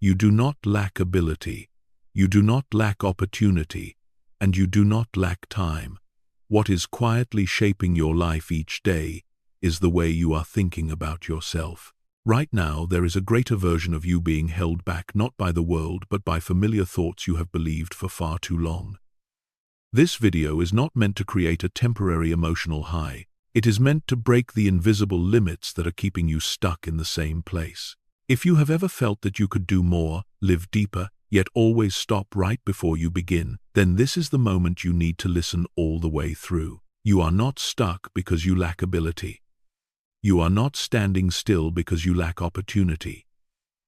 You do not lack ability. You do not lack opportunity. And you do not lack time. What is quietly shaping your life each day is the way you are thinking about yourself. Right now, there is a greater version of you being held back not by the world but by familiar thoughts you have believed for far too long. This video is not meant to create a temporary emotional high. It is meant to break the invisible limits that are keeping you stuck in the same place. If you have ever felt that you could do more, live deeper, yet always stop right before you begin, then this is the moment you need to listen all the way through. You are not stuck because you lack ability. You are not standing still because you lack opportunity.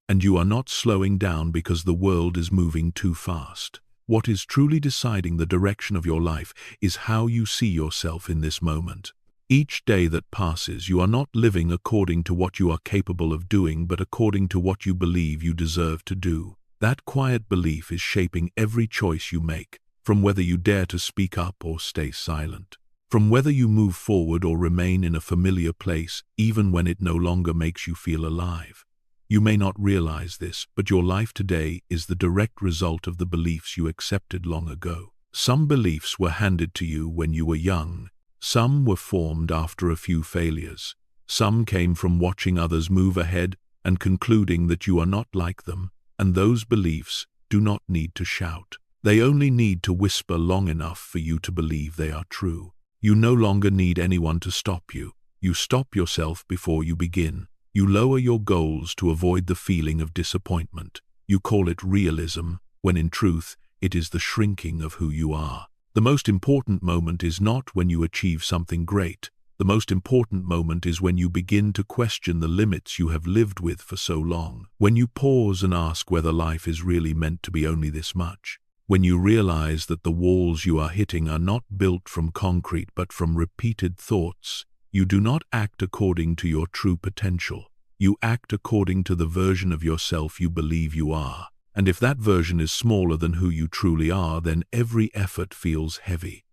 And you are not slowing down because the world is moving too fast. What is truly deciding the direction of your life is how you see yourself in this moment. Each day that passes, you are not living according to what you are capable of doing, but according to what you believe you deserve to do. That quiet belief is shaping every choice you make, from whether you dare to speak up or stay silent, from whether you move forward or remain in a familiar place, even when it no longer makes you feel alive. You may not realize this, but your life today is the direct result of the beliefs you accepted long ago. Some beliefs were handed to you when you were young. Some were formed after a few failures. Some came from watching others move ahead and concluding that you are not like them. And those beliefs do not need to shout. They only need to whisper long enough for you to believe they are true. You no longer need anyone to stop you. You stop yourself before you begin. You lower your goals to avoid the feeling of disappointment. You call it realism, when in truth, it is the shrinking of who you are. The most important moment is not when you achieve something great. The most important moment is when you begin to question the limits you have lived with for so long. When you pause and ask whether life is really meant to be only this much. When you realize that the walls you are hitting are not built from concrete but from repeated thoughts. You do not act according to your true potential. You act according to the version of yourself you believe you are. And if that version is smaller than who you truly are, then every effort feels heavy.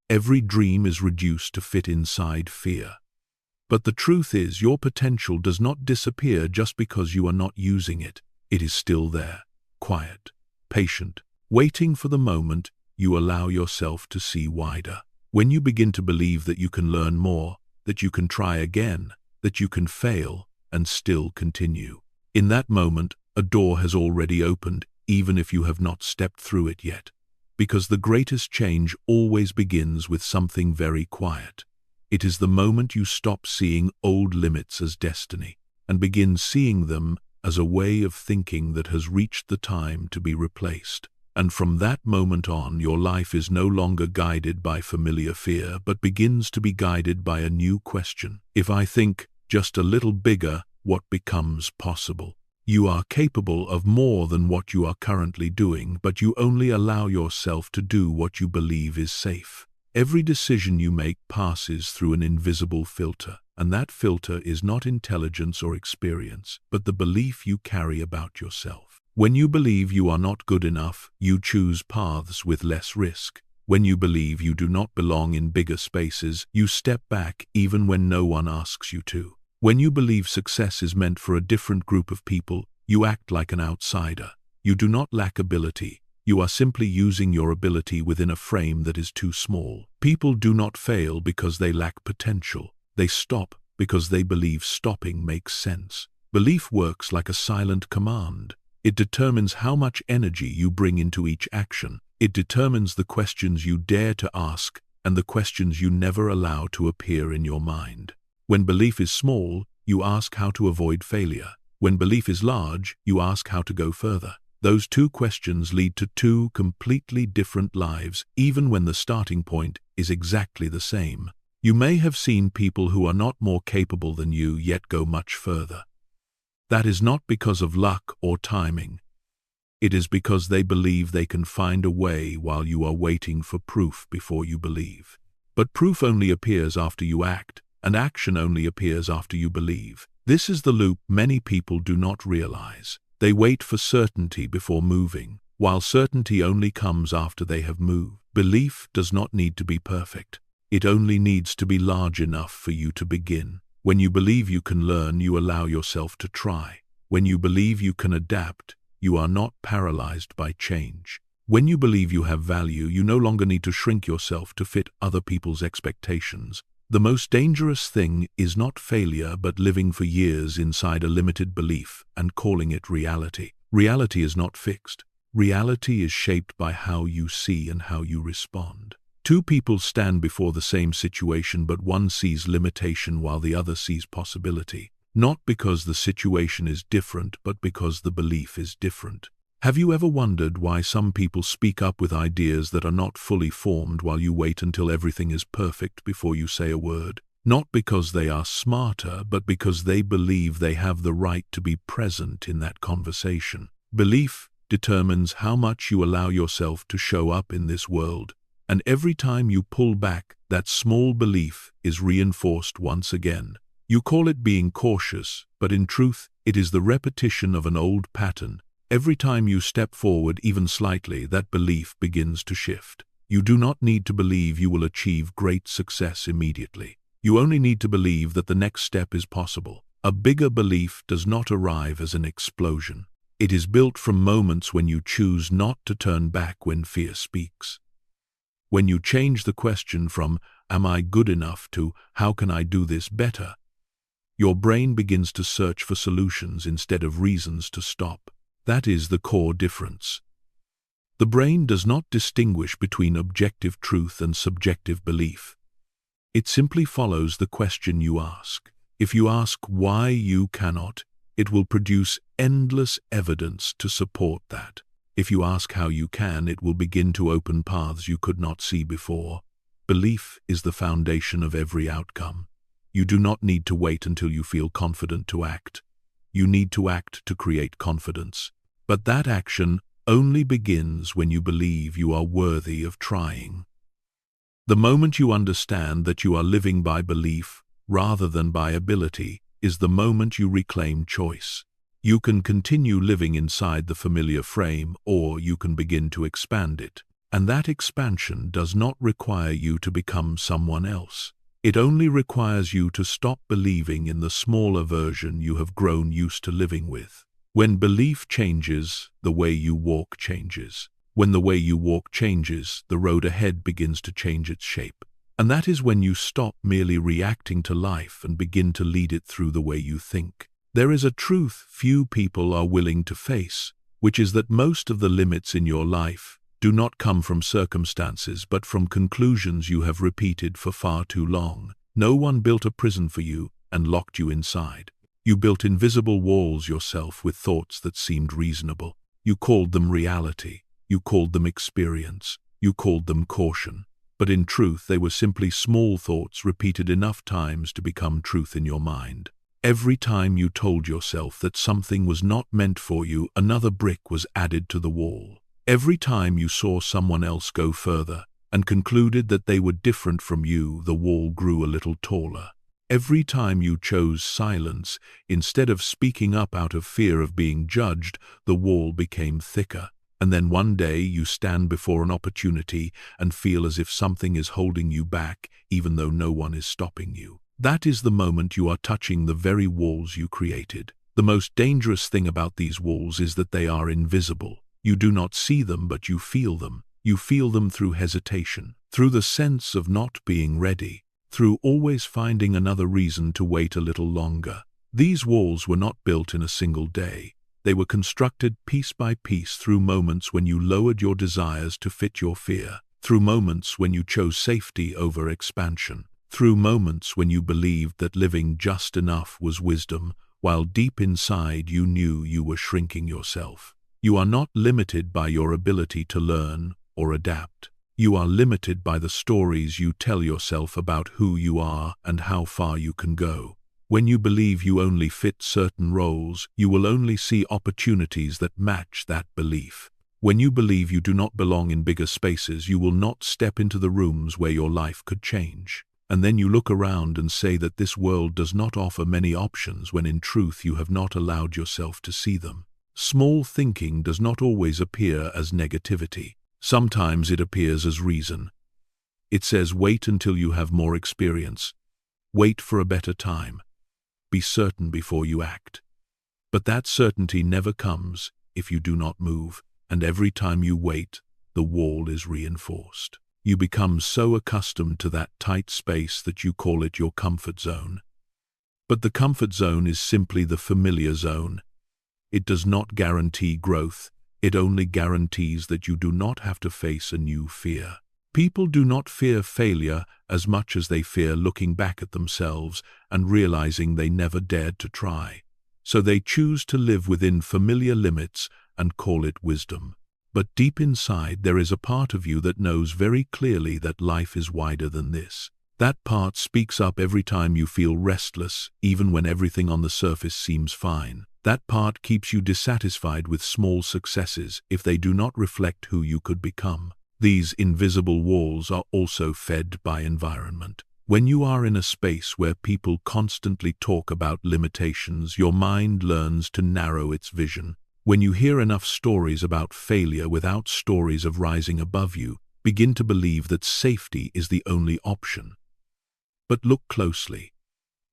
Every dream is reduced to fit inside fear. But the truth is, your potential does not disappear just because you are not using it. It is still there, quiet, patient, waiting for the moment you allow yourself to see wider. When you begin to believe that you can learn more, that you can try again, that you can fail and still continue. In that moment, a door has already opened, even if you have not stepped through it yet. Because the greatest change always begins with something very quiet. It is the moment you stop seeing old limits as destiny and begin seeing them as a way of thinking that has reached the time to be replaced. And from that moment on, your life is no longer guided by familiar fear, but begins to be guided by a new question. If I think just a little bigger, what becomes possible? You are capable of more than what you are currently doing, but you only allow yourself to do what you believe is safe. Every decision you make passes through an invisible filter, and that filter is not intelligence or experience, but the belief you carry about yourself. When you believe you are not good enough, you choose paths with less risk. When you believe you do not belong in bigger spaces, you step back even when no one asks you to. When you believe success is meant for a different group of people, you act like an outsider. You do not lack ability. You are simply using your ability within a frame that is too small. People do not fail because they lack potential. They stop because they believe stopping makes sense. Belief works like a silent command. It determines how much energy you bring into each action. It determines the questions you dare to ask and the questions you never allow to appear in your mind. When belief is small, you ask how to avoid failure. When belief is large, you ask how to go further. Those two questions lead to two completely different lives, even when the starting point is exactly the same. You may have seen people who are not more capable than you yet go much further. That is not because of luck or timing. It is because they believe they can find a way while you are waiting for proof before you believe. But proof only appears after you act, and action only appears after you believe. This is the loop many people do not realize. They wait for certainty before moving, while certainty only comes after they have moved. Belief does not need to be perfect. It only needs to be large enough for you to begin. When you believe you can learn, you allow yourself to try. When you believe you can adapt, you are not paralyzed by change. When you believe you have value, you no longer need to shrink yourself to fit other people's expectations. The most dangerous thing is not failure, but living for years inside a limited belief and calling it reality. Reality is not fixed. Reality is shaped by how you see and how you respond. Two people stand before the same situation, but one sees limitation while the other sees possibility. Not because the situation is different, but because the belief is different. Have you ever wondered why some people speak up with ideas that are not fully formed while you wait until everything is perfect before you say a word? Not because they are smarter, but because they believe they have the right to be present in that conversation. Belief determines how much you allow yourself to show up in this world, and every time you pull back, that small belief is reinforced once again. You call it being cautious, but in truth, it is the repetition of an old pattern. Every time you step forward even slightly, that belief begins to shift. You do not need to believe you will achieve great success immediately. You only need to believe that the next step is possible. A bigger belief does not arrive as an explosion. It is built from moments when you choose not to turn back when fear speaks. When you change the question from, "Am I good enough?" to, "How can I do this better?" your brain begins to search for solutions instead of reasons to stop. That is the core difference. The brain does not distinguish between objective truth and subjective belief. It simply follows the question you ask. If you ask why you cannot, it will produce endless evidence to support that. If you ask how you can, it will begin to open paths you could not see before. Belief is the foundation of every outcome. You do not need to wait until you feel confident to act. You need to act to create confidence. But that action only begins when you believe you are worthy of trying. The moment you understand that you are living by belief rather than by ability is the moment you reclaim choice. You can continue living inside the familiar frame, or you can begin to expand it. And that expansion does not require you to become someone else. It only requires you to stop believing in the smaller version you have grown used to living with. When belief changes, the way you walk changes. When the way you walk changes, the road ahead begins to change its shape. And that is when you stop merely reacting to life and begin to lead it through the way you think. There is a truth few people are willing to face, which is that most of the limits in your life do not come from circumstances but from conclusions you have repeated for far too long. No one built a prison for you and locked you inside. You built invisible walls yourself with thoughts that seemed reasonable. You called them reality. You called them experience. You called them caution. But in truth, they were simply small thoughts repeated enough times to become truth in your mind. Every time you told yourself that something was not meant for you, another brick was added to the wall. Every time you saw someone else go further and concluded that they were different from you, the wall grew a little taller. Every time you chose silence instead of speaking up out of fear of being judged, the wall became thicker. And then one day you stand before an opportunity and feel as if something is holding you back, even though no one is stopping you. That is the moment you are touching the very walls you created. The most dangerous thing about these walls is that they are invisible. You do not see them, but you feel them. You feel them through hesitation, through the sense of not being ready, through always finding another reason to wait a little longer. These walls were not built in a single day. They were constructed piece by piece through moments when you lowered your desires to fit your fear, through moments when you chose safety over expansion, through moments when you believed that living just enough was wisdom, while deep inside you knew you were shrinking yourself. You are not limited by your ability to learn or adapt. You are limited by the stories you tell yourself about who you are and how far you can go. When you believe you only fit certain roles, you will only see opportunities that match that belief. When you believe you do not belong in bigger spaces, you will not step into the rooms where your life could change. And then you look around and say that this world does not offer many options, when in truth you have not allowed yourself to see them. Small thinking does not always appear as negativity. Sometimes it appears as reason. It says, wait until you have more experience. Wait for a better time. Be certain before you act. But that certainty never comes if you do not move, and every time you wait, the wall is reinforced. You become so accustomed to that tight space that you call it your comfort zone. But the comfort zone is simply the familiar zone. It does not guarantee growth. It only guarantees that you do not have to face a new fear. People do not fear failure as much as they fear looking back at themselves and realizing they never dared to try. So they choose to live within familiar limits and call it wisdom. But deep inside, there is a part of you that knows very clearly that life is wider than this. That part speaks up every time you feel restless, even when everything on the surface seems fine. That part keeps you dissatisfied with small successes if they do not reflect who you could become. These invisible walls are also fed by environment. When you are in a space where people constantly talk about limitations, your mind learns to narrow its vision. When you hear enough stories about failure without stories of rising above, you begin to believe that safety is the only option. But look closely.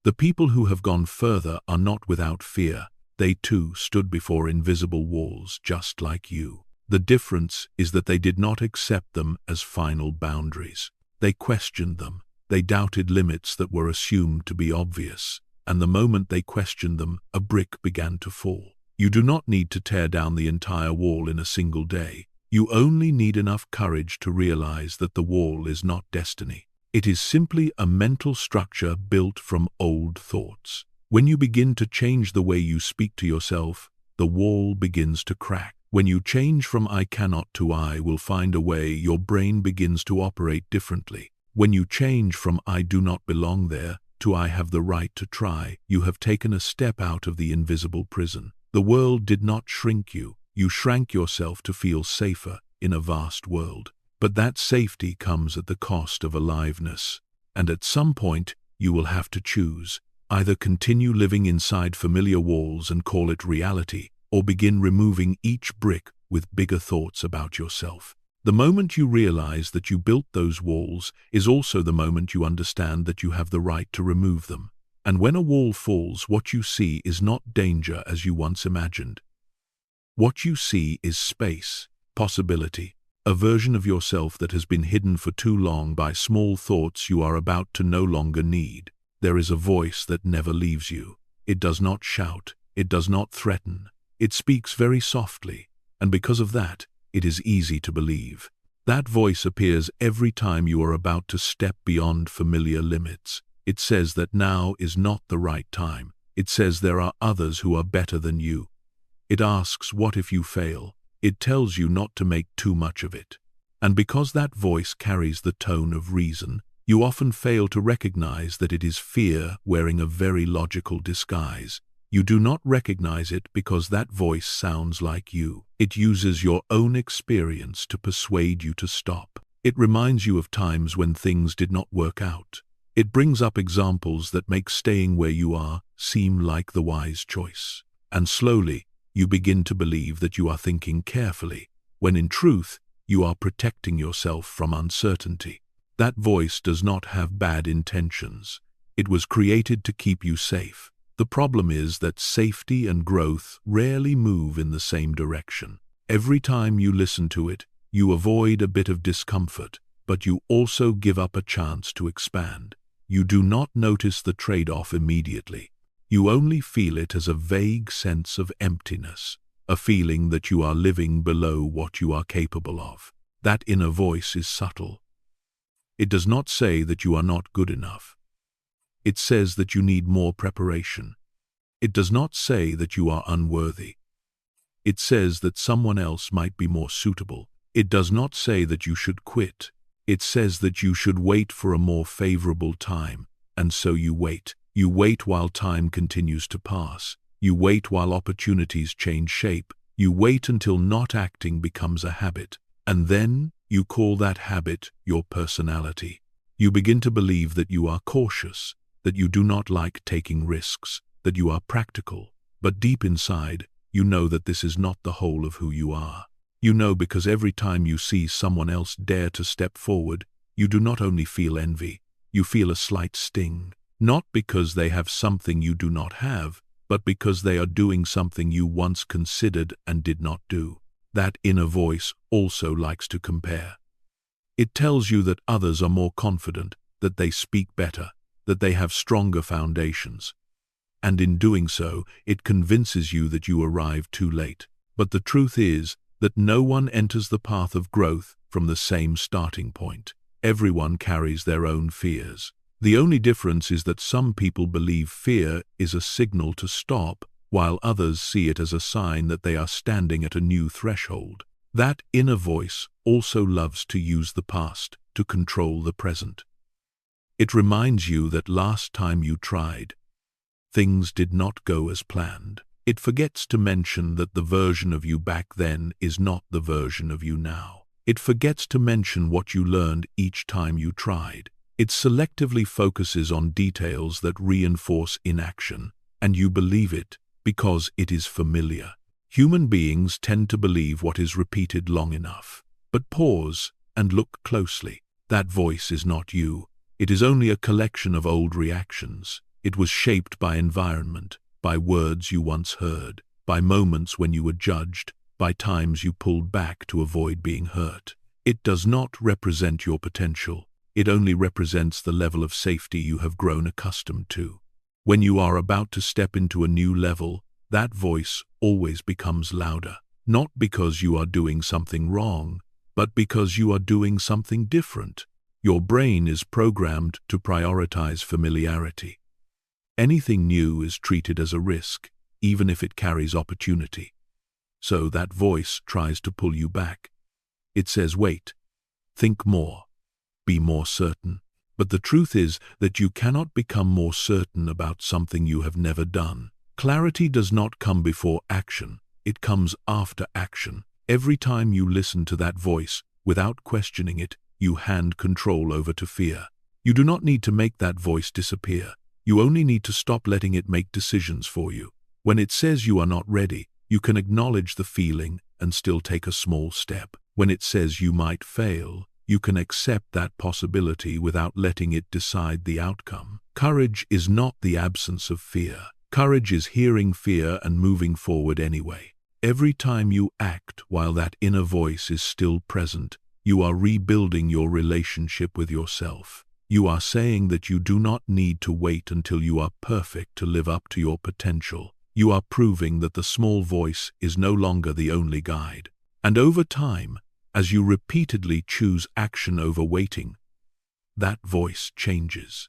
The people who have gone further are not without fear. They too stood before invisible walls just like you. The difference is that they did not accept them as final boundaries. They questioned them. They doubted limits that were assumed to be obvious. And the moment they questioned them, a brick began to fall. You do not need to tear down the entire wall in a single day. You only need enough courage to realize that the wall is not destiny. It is simply a mental structure built from old thoughts. When you begin to change the way you speak to yourself, the wall begins to crack. When you change from "I cannot" to "I will find a way," your brain begins to operate differently. When you change from "I do not belong there" to "I have the right to try," you have taken a step out of the invisible prison. The world did not shrink you. You shrank yourself to feel safer in a vast world. But that safety comes at the cost of aliveness. And at some point, you will have to choose. Either continue living inside familiar walls and call it reality, or begin removing each brick with bigger thoughts about yourself. The moment you realize that you built those walls is also the moment you understand that you have the right to remove them. And when a wall falls, what you see is not danger as you once imagined. What you see is space, possibility, a version of yourself that has been hidden for too long by small thoughts you are about to no longer need. There is a voice that never leaves you. It does not shout. It does not threaten. It speaks very softly, and because of that, it is easy to believe. That voice appears every time you are about to step beyond familiar limits. It says that now is not the right time. It says there are others who are better than you. It asks, what if you fail? It tells you not to make too much of it. And because that voice carries the tone of reason, you often fail to recognize that it is fear wearing a very logical disguise. You do not recognize it because that voice sounds like you. It uses your own experience to persuade you to stop. It reminds you of times when things did not work out. It brings up examples that make staying where you are seem like the wise choice. And slowly, you begin to believe that you are thinking carefully, when in truth, you are protecting yourself from uncertainty. That voice does not have bad intentions. It was created to keep you safe. The problem is that safety and growth rarely move in the same direction. Every time you listen to it, you avoid a bit of discomfort, but you also give up a chance to expand. You do not notice the trade-off immediately. You only feel it as a vague sense of emptiness, a feeling that you are living below what you are capable of. That inner voice is subtle. It does not say that you are not good enough. It says that you need more preparation. It does not say that you are unworthy. It says that someone else might be more suitable. It does not say that you should quit. It says that you should wait for a more favorable time, and so you wait. You wait while time continues to pass. You wait while opportunities change shape. You wait until not acting becomes a habit. And then you call that habit your personality. You begin to believe that you are cautious, that you do not like taking risks, that you are practical. But deep inside, you know that this is not the whole of who you are. You know because every time you see someone else dare to step forward, you do not only feel envy, you feel a slight sting. Not because they have something you do not have, but because they are doing something you once considered and did not do. That inner voice also likes to compare. It tells you that others are more confident, that they speak better, that they have stronger foundations. And in doing so, it convinces you that you arrived too late. But the truth is that no one enters the path of growth from the same starting point. Everyone carries their own fears. The only difference is that some people believe fear is a signal to stop, while others see it as a sign that they are standing at a new threshold. That inner voice also loves to use the past to control the present. It reminds you that last time you tried, things did not go as planned. It forgets to mention that the version of you back then is not the version of you now. It forgets to mention what you learned each time you tried. It selectively focuses on details that reinforce inaction, and you believe it because it is familiar. Human beings tend to believe what is repeated long enough. But pause and look closely. That voice is not you. It is only a collection of old reactions. It was shaped by environment, by words you once heard, by moments when you were judged, by times you pulled back to avoid being hurt. It does not represent your potential. It only represents the level of safety you have grown accustomed to. When you are about to step into a new level, that voice always becomes louder, not because you are doing something wrong, but because you are doing something different. Your brain is programmed to prioritize familiarity. Anything new is treated as a risk, even if it carries opportunity. So that voice tries to pull you back. It says, wait, think more, be more certain. But the truth is that you cannot become more certain about something you have never done. Clarity does not come before action, it comes after action. Every time you listen to that voice, without questioning it, you hand control over to fear. You do not need to make that voice disappear. You only need to stop letting it make decisions for you. When it says you are not ready, you can acknowledge the feeling and still take a small step. When it says you might fail, you can accept that possibility without letting it decide the outcome. Courage is not the absence of fear. Courage is hearing fear and moving forward anyway. Every time you act while that inner voice is still present, you are rebuilding your relationship with yourself. You are saying that you do not need to wait until you are perfect to live up to your potential. You are proving that the small voice is no longer the only guide. And over time, as you repeatedly choose action over waiting, that voice changes.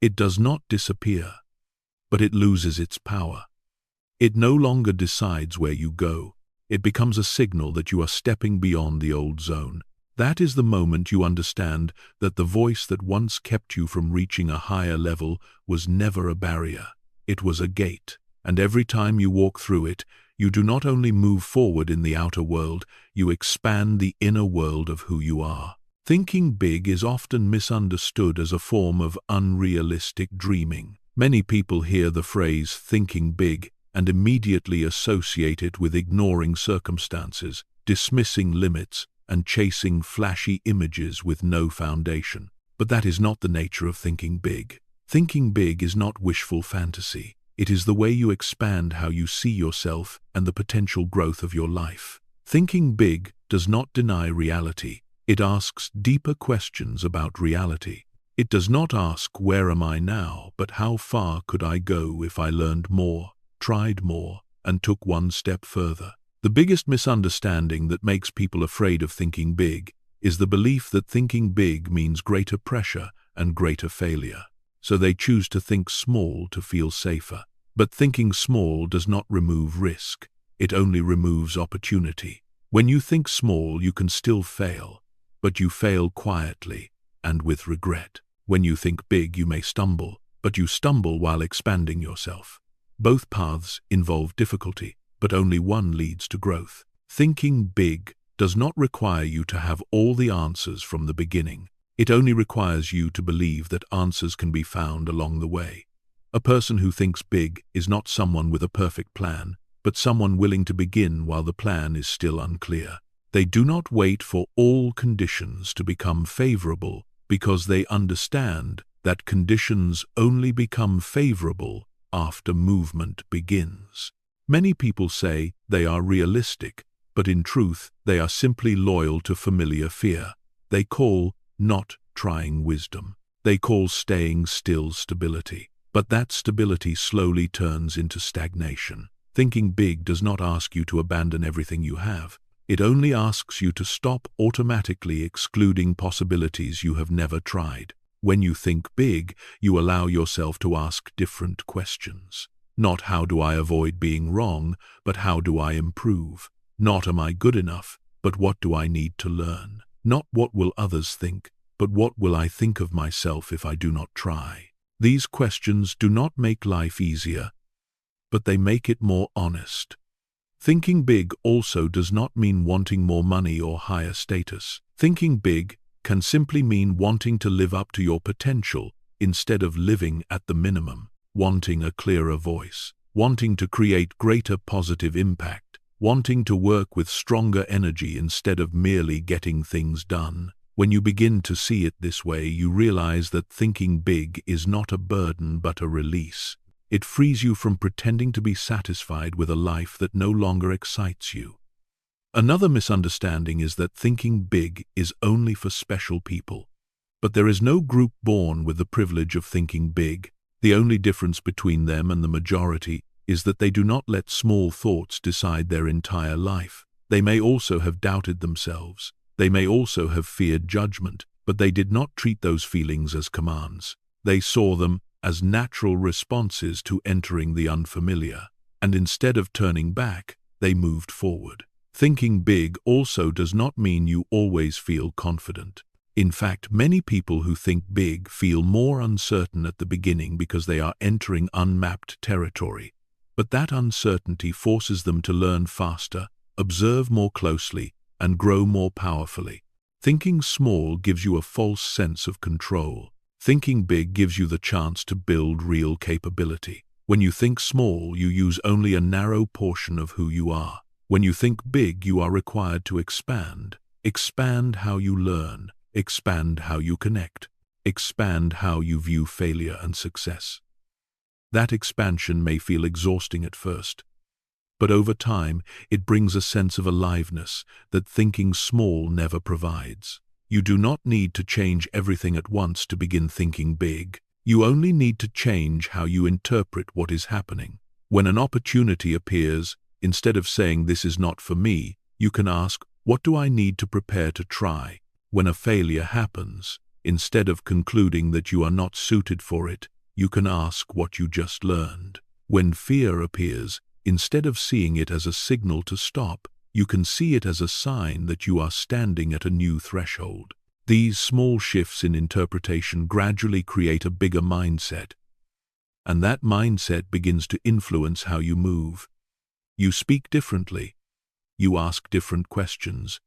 It does not disappear, but it loses its power. It no longer decides where you go. It becomes a signal that you are stepping beyond the old zone. That is the moment you understand that the voice that once kept you from reaching a higher level was never a barrier. It was a gate, and every time you walk through it, you do not only move forward in the outer world, you expand the inner world of who you are. Thinking big is often misunderstood as a form of unrealistic dreaming. Many people hear the phrase thinking big and immediately associate it with ignoring circumstances, dismissing limits, and chasing flashy images with no foundation. But that is not the nature of thinking big. Thinking big is not wishful fantasy. It is the way you expand how you see yourself and the potential growth of your life. Thinking big does not deny reality. It asks deeper questions about reality. It does not ask, where am I now, but how far could I go if I learned more, tried more, and took one step further? The biggest misunderstanding that makes people afraid of thinking big is the belief that thinking big means greater pressure and greater failure. So they choose to think small to feel safer. But thinking small does not remove risk. It only removes opportunity. When you think small, you can still fail, but you fail quietly and with regret. When you think big, you may stumble, but you stumble while expanding yourself. Both paths involve difficulty, but only one leads to growth. Thinking big does not require you to have all the answers from the beginning. It only requires you to believe that answers can be found along the way. A person who thinks big is not someone with a perfect plan, but someone willing to begin while the plan is still unclear. They do not wait for all conditions to become favorable because they understand that conditions only become favorable after movement begins. Many people say they are realistic, but in truth they are simply loyal to familiar fear. They call not trying wisdom. They call staying still stability. But that stability slowly turns into stagnation. Thinking big does not ask you to abandon everything you have. It only asks you to stop automatically excluding possibilities you have never tried. When you think big, you allow yourself to ask different questions. Not how do I avoid being wrong, but how do I improve? Not am I good enough, but what do I need to learn? Not what will others think, but what will I think of myself if I do not try? These questions do not make life easier, but they make it more honest. Thinking big also does not mean wanting more money or higher status. Thinking big can simply mean wanting to live up to your potential instead of living at the minimum, wanting a clearer voice, wanting to create greater positive impact, wanting to work with stronger energy instead of merely getting things done. When you begin to see it this way, you realize that thinking big is not a burden but a release. It frees you from pretending to be satisfied with a life that no longer excites you. Another misunderstanding is that thinking big is only for special people. But there is no group born with the privilege of thinking big. The only difference between them and the majority is that they do not let small thoughts decide their entire life. They may also have doubted themselves. They may also have feared judgment, but they did not treat those feelings as commands. They saw them as natural responses to entering the unfamiliar, and instead of turning back, they moved forward. Thinking big also does not mean you always feel confident. In fact, many people who think big feel more uncertain at the beginning because they are entering unmapped territory. But that uncertainty forces them to learn faster, observe more closely, and grow more powerfully. Thinking small gives you a false sense of control. Thinking big gives you the chance to build real capability. When you think small, you use only a narrow portion of who you are. When you think big, you are required to expand. Expand how you learn. Expand how you connect. Expand how you view failure and success. That expansion may feel exhausting at first, but over time, it brings a sense of aliveness that thinking small never provides. You do not need to change everything at once to begin thinking big. You only need to change how you interpret what is happening. When an opportunity appears, instead of saying this is not for me, you can ask, what do I need to prepare to try? When a failure happens, instead of concluding that you are not suited for it, you can ask what you just learned. When fear appears, instead of seeing it as a signal to stop, you can see it as a sign that you are standing at a new threshold. These small shifts in interpretation gradually create a bigger mindset, and that mindset begins to influence how you move. You speak differently. You ask different questions.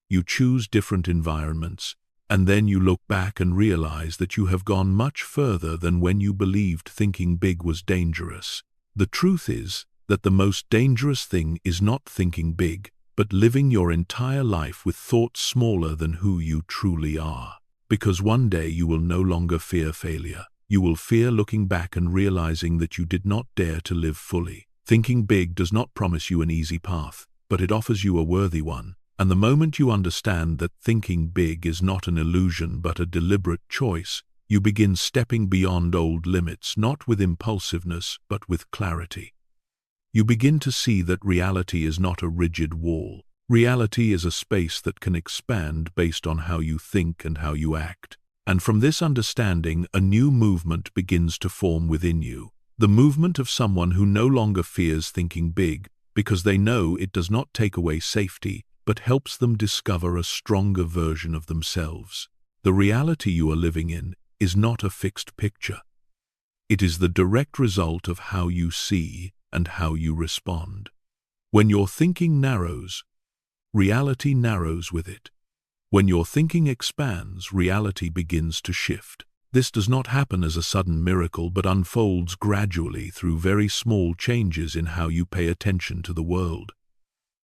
You choose different environments, and then you look back and realize that you have gone much further than when you believed thinking big was dangerous. The truth is that the most dangerous thing is not thinking big, but living your entire life with thoughts smaller than who you truly are. Because one day you will no longer fear failure. You will fear looking back and realizing that you did not dare to live fully. Thinking big does not promise you an easy path, but it offers you a worthy one. And the moment you understand that thinking big is not an illusion but a deliberate choice, you begin stepping beyond old limits, not with impulsiveness, but with clarity. You begin to see that reality is not a rigid wall. Reality is a space that can expand based on how you think and how you act. And from this understanding, a new movement begins to form within you. The movement of someone who no longer fears thinking big, because they know it does not take away safety, but helps them discover a stronger version of themselves. The reality you are living in is not a fixed picture. It is the direct result of how you see and how you respond. When your thinking narrows, reality narrows with it. When your thinking expands, reality begins to shift. This does not happen as a sudden miracle, but unfolds gradually through very small changes in how you pay attention to the world.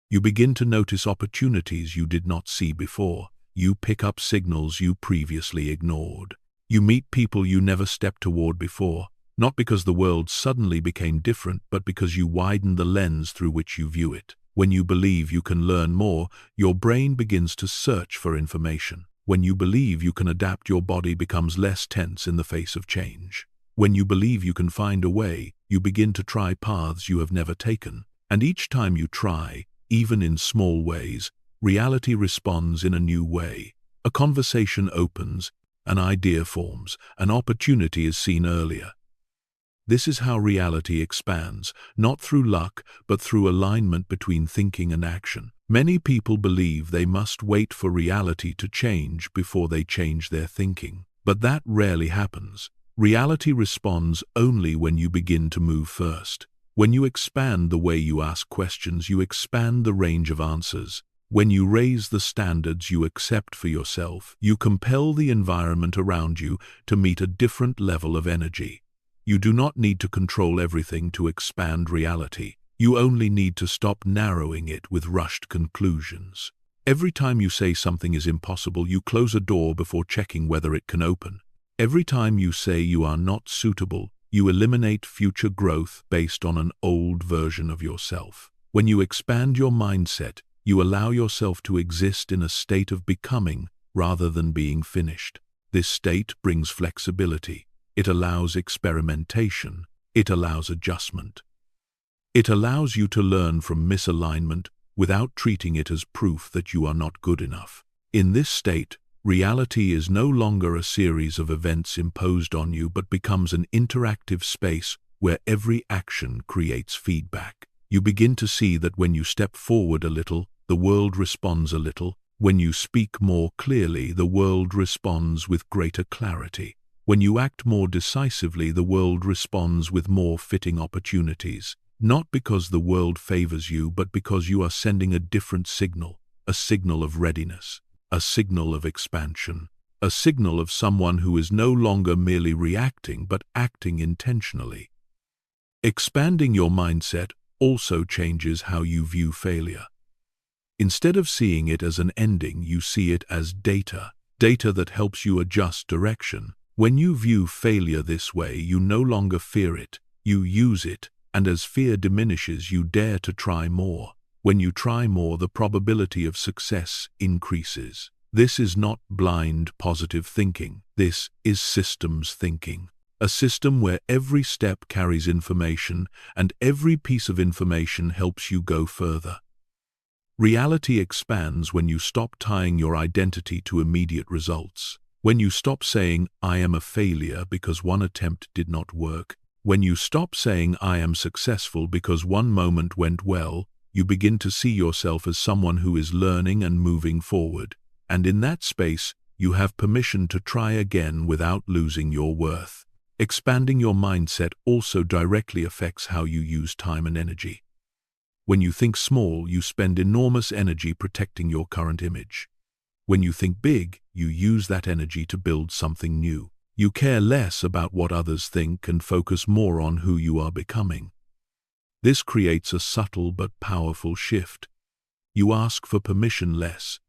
You begin to notice opportunities you did not see before. You pick up signals you previously ignored. You meet people you never stepped toward before, not because the world suddenly became different, but because you widened the lens through which you view it. When you believe you can learn more, your brain begins to search for information. When you believe you can adapt, your body becomes less tense in the face of change. When you believe you can find a way, you begin to try paths you have never taken. And each time you try, even in small ways, reality responds in a new way. A conversation opens, an idea forms, an opportunity is seen earlier. This is how reality expands, not through luck, but through alignment between thinking and action. Many people believe they must wait for reality to change before they change their thinking. But that rarely happens. Reality responds only when you begin to move first. When you expand the way you ask questions, you expand the range of answers. When you raise the standards you accept for yourself, you compel the environment around you to meet a different level of energy. You do not need to control everything to expand reality. You only need to stop narrowing it with rushed conclusions. Every time you say something is impossible, you close a door before checking whether it can open. Every time you say you are not suitable, you eliminate future growth based on an old version of yourself. When you expand your mindset, you allow yourself to exist in a state of becoming rather than being finished. This state brings flexibility. It allows experimentation. It allows adjustment. It allows you to learn from misalignment without treating it as proof that you are not good enough. In this state, reality is no longer a series of events imposed on you, but becomes an interactive space where every action creates feedback. You begin to see that when you step forward a little, the world responds a little. When you speak more clearly, the world responds with greater clarity. When you act more decisively, the world responds with more fitting opportunities. Not because the world favors you, but because you are sending a different signal, a signal of readiness, a signal of expansion, a signal of someone who is no longer merely reacting, but acting intentionally. Expanding your mindset also changes how you view failure. Instead of seeing it as an ending, you see it as data that helps you adjust direction. When you view failure this way, you no longer fear it, you use it, and as fear diminishes, you dare to try more. When you try more, the probability of success increases. This is not blind positive thinking. This is systems thinking. A system where every step carries information, and every piece of information helps you go further. Reality expands when you stop tying your identity to immediate results. When you stop saying, "I am a failure because one attempt did not work." When you stop saying, "I am successful because one moment went well," you begin to see yourself as someone who is learning and moving forward. And in that space, you have permission to try again without losing your worth. Expanding your mindset also directly affects how you use time and energy. When you think small, you spend enormous energy protecting your current image. When you think big, you use that energy to build something new. You care less about what others think and focus more on who you are becoming. This creates a subtle but powerful shift. You ask for permission less.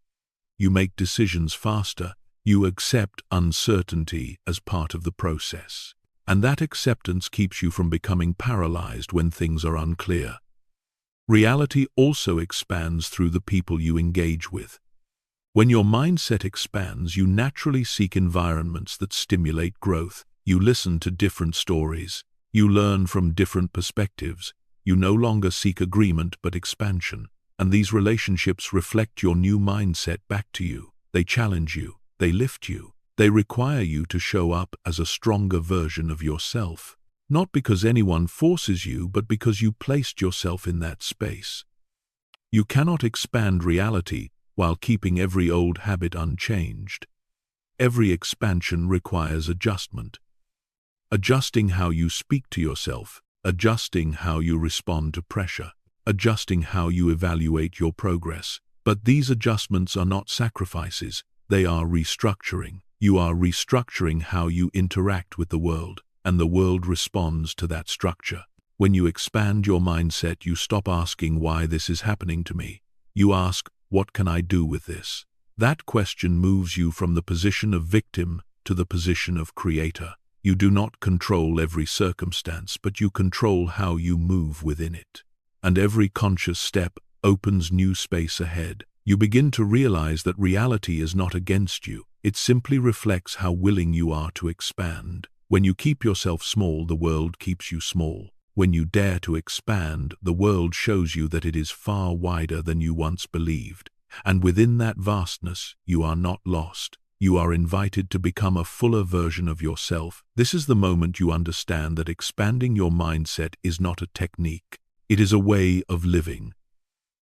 You make decisions faster. You accept uncertainty as part of the process. And that acceptance keeps you from becoming paralyzed when things are unclear. Reality also expands through the people you engage with. When your mindset expands, you naturally seek environments that stimulate growth. You listen to different stories. You learn from different perspectives. You no longer seek agreement but expansion. And these relationships reflect your new mindset back to you. They challenge you. They lift you. They require you to show up as a stronger version of yourself. Not because anyone forces you, but because you placed yourself in that space. You cannot expand reality while keeping every old habit unchanged. Every expansion requires adjustment. Adjusting how you speak to yourself, adjusting how you respond to pressure, adjusting how you evaluate your progress. But these adjustments are not sacrifices, they are restructuring. You are restructuring how you interact with the world, and the world responds to that structure. When you expand your mindset, you stop asking why this is happening to me. You ask, what can I do with this? That question moves you from the position of victim to the position of creator. You do not control every circumstance, but you control how you move within it. And every conscious step opens new space ahead. You begin to realize that reality is not against you. It simply reflects how willing you are to expand. When you keep yourself small, the world keeps you small. When you dare to expand, the world shows you that it is far wider than you once believed. And within that vastness, you are not lost. You are invited to become a fuller version of yourself. This is the moment you understand that expanding your mindset is not a technique. It is a way of living.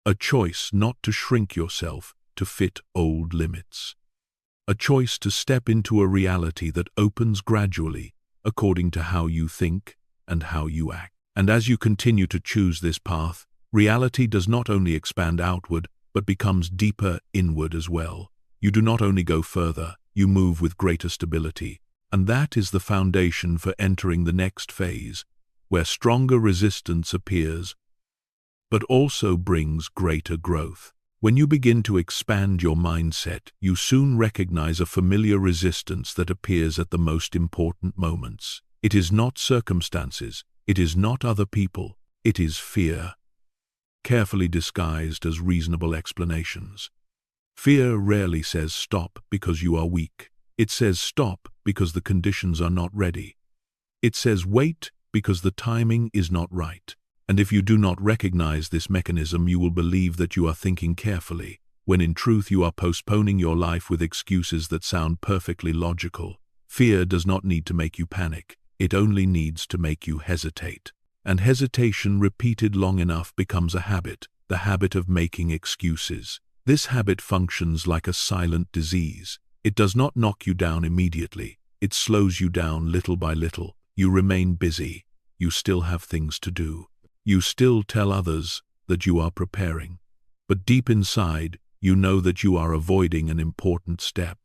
A choice not to shrink yourself to fit old limits. A choice to step into a reality that opens gradually according to how you think and how you act. And as you continue to choose this path, reality does not only expand outward, but becomes deeper inward as well. You do not only go further, you move with greater stability. And that is the foundation for entering the next phase, where stronger resistance appears, but also brings greater growth. When you begin to expand your mindset, you soon recognize a familiar resistance that appears at the most important moments. It is not circumstances, it is not other people, it is fear, carefully disguised as reasonable explanations. Fear rarely says stop because you are weak. It says stop because the conditions are not ready. It says wait because the timing is not right. And if you do not recognize this mechanism, you will believe that you are thinking carefully, when in truth you are postponing your life with excuses that sound perfectly logical. Fear does not need to make you panic. It only needs to make you hesitate. And hesitation repeated long enough becomes a habit, the habit of making excuses. This habit functions like a silent disease. It does not knock you down immediately. It slows you down little by little. You remain busy. You still have things to do. You still tell others that you are preparing. But deep inside, you know that you are avoiding an important step.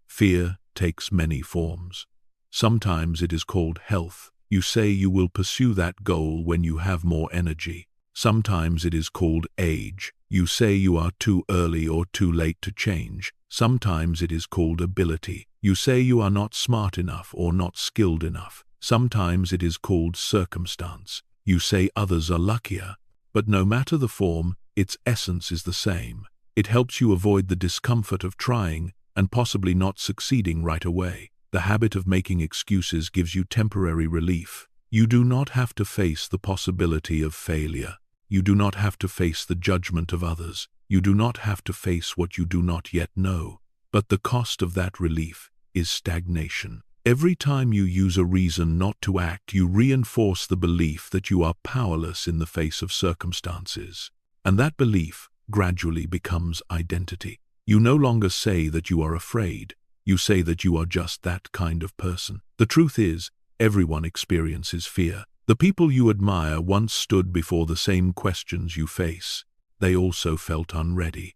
Fear takes many forms. Sometimes it is called health. You say you will pursue that goal when you have more energy. Sometimes it is called age. You say you are too early or too late to change. Sometimes it is called ability. You say you are not smart enough or not skilled enough. Sometimes it is called circumstance. You say others are luckier. But no matter the form, its essence is the same. It helps you avoid the discomfort of trying and possibly not succeeding right away. The habit of making excuses gives you temporary relief. You do not have to face the possibility of failure. You do not have to face the judgment of others. You do not have to face what you do not yet know. But the cost of that relief is stagnation. Every time you use a reason not to act, you reinforce the belief that you are powerless in the face of circumstances. And that belief gradually becomes identity. You no longer say that you are afraid. You say that you are just that kind of person. The truth is, everyone experiences fear. The people you admire once stood before the same questions you face. They also felt unready.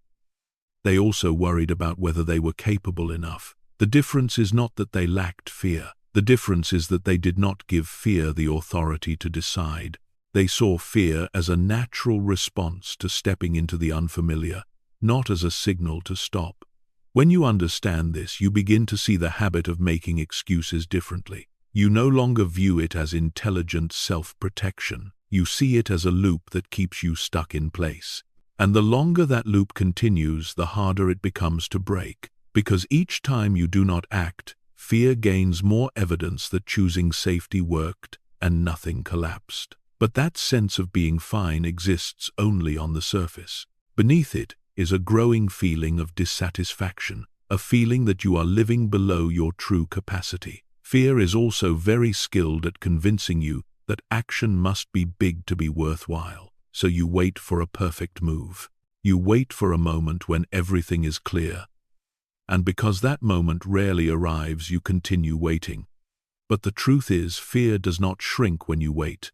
They also worried about whether they were capable enough. The difference is not that they lacked fear. The difference is that they did not give fear the authority to decide. They saw fear as a natural response to stepping into the unfamiliar, not as a signal to stop. When you understand this, you begin to see the habit of making excuses differently. You no longer view it as intelligent self-protection. You see it as a loop that keeps you stuck in place. And the longer that loop continues, the harder it becomes to break. Because each time you do not act, fear gains more evidence that choosing safety worked and nothing collapsed. But that sense of being fine exists only on the surface. Beneath it is a growing feeling of dissatisfaction, a feeling that you are living below your true capacity. Fear is also very skilled at convincing you that action must be big to be worthwhile. So you wait for a perfect move. You wait for a moment when everything is clear. And because that moment rarely arrives, you continue waiting. But the truth is, fear does not shrink when you wait.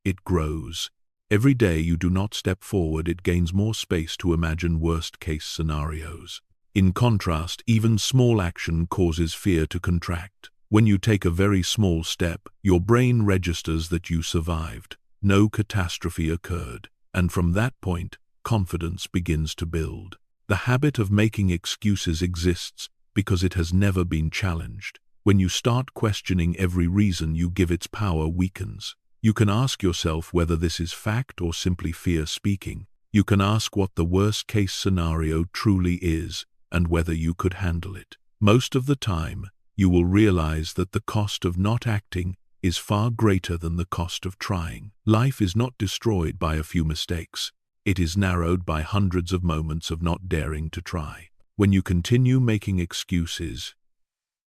It grows. Every day you do not step forward, it gains more space to imagine worst-case scenarios. In contrast, even small action causes fear to contract. When you take a very small step, your brain registers that you survived. No catastrophe occurred. And from that point, confidence begins to build. The habit of making excuses exists because it has never been challenged. When you start questioning every reason you give, its power weakens. You can ask yourself whether this is fact or simply fear speaking. You can ask what the worst-case scenario truly is and whether you could handle it. Most of the time, you will realize that the cost of not acting is far greater than the cost of trying. Life is not destroyed by a few mistakes. It is narrowed by hundreds of moments of not daring to try. When you continue making excuses,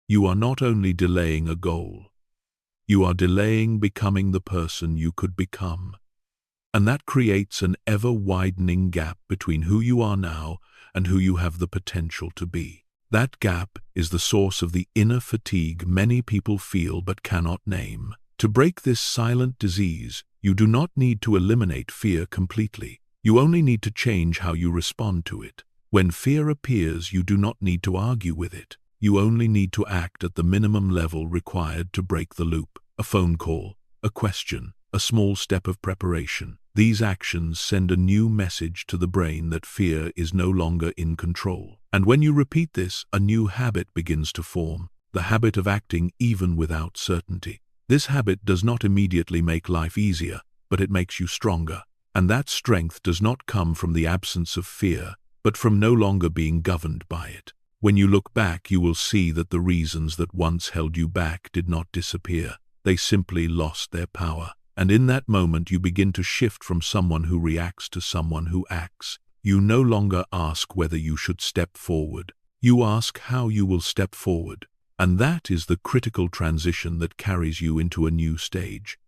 you are not only delaying a goal, you are delaying becoming the person you could become. And that creates an ever-widening gap between who you are now and who you have the potential to be. That gap is the source of the inner fatigue many people feel but cannot name. To break this silent disease, you do not need to eliminate fear completely. You only need to change how you respond to it. When fear appears, you do not need to argue with it. You only need to act at the minimum level required to break the loop. A phone call, a question, a small step of preparation. These actions send a new message to the brain that fear is no longer in control. And when you repeat this, a new habit begins to form, the habit of acting even without certainty. This habit does not immediately make life easier, but it makes you stronger. And that strength does not come from the absence of fear, but from no longer being governed by it. When you look back, you will see that the reasons that once held you back did not disappear. They simply lost their power. And in that moment, you begin to shift from someone who reacts to someone who acts. You no longer ask whether you should step forward. You ask how you will step forward. And that is the critical transition that carries you into a new stage,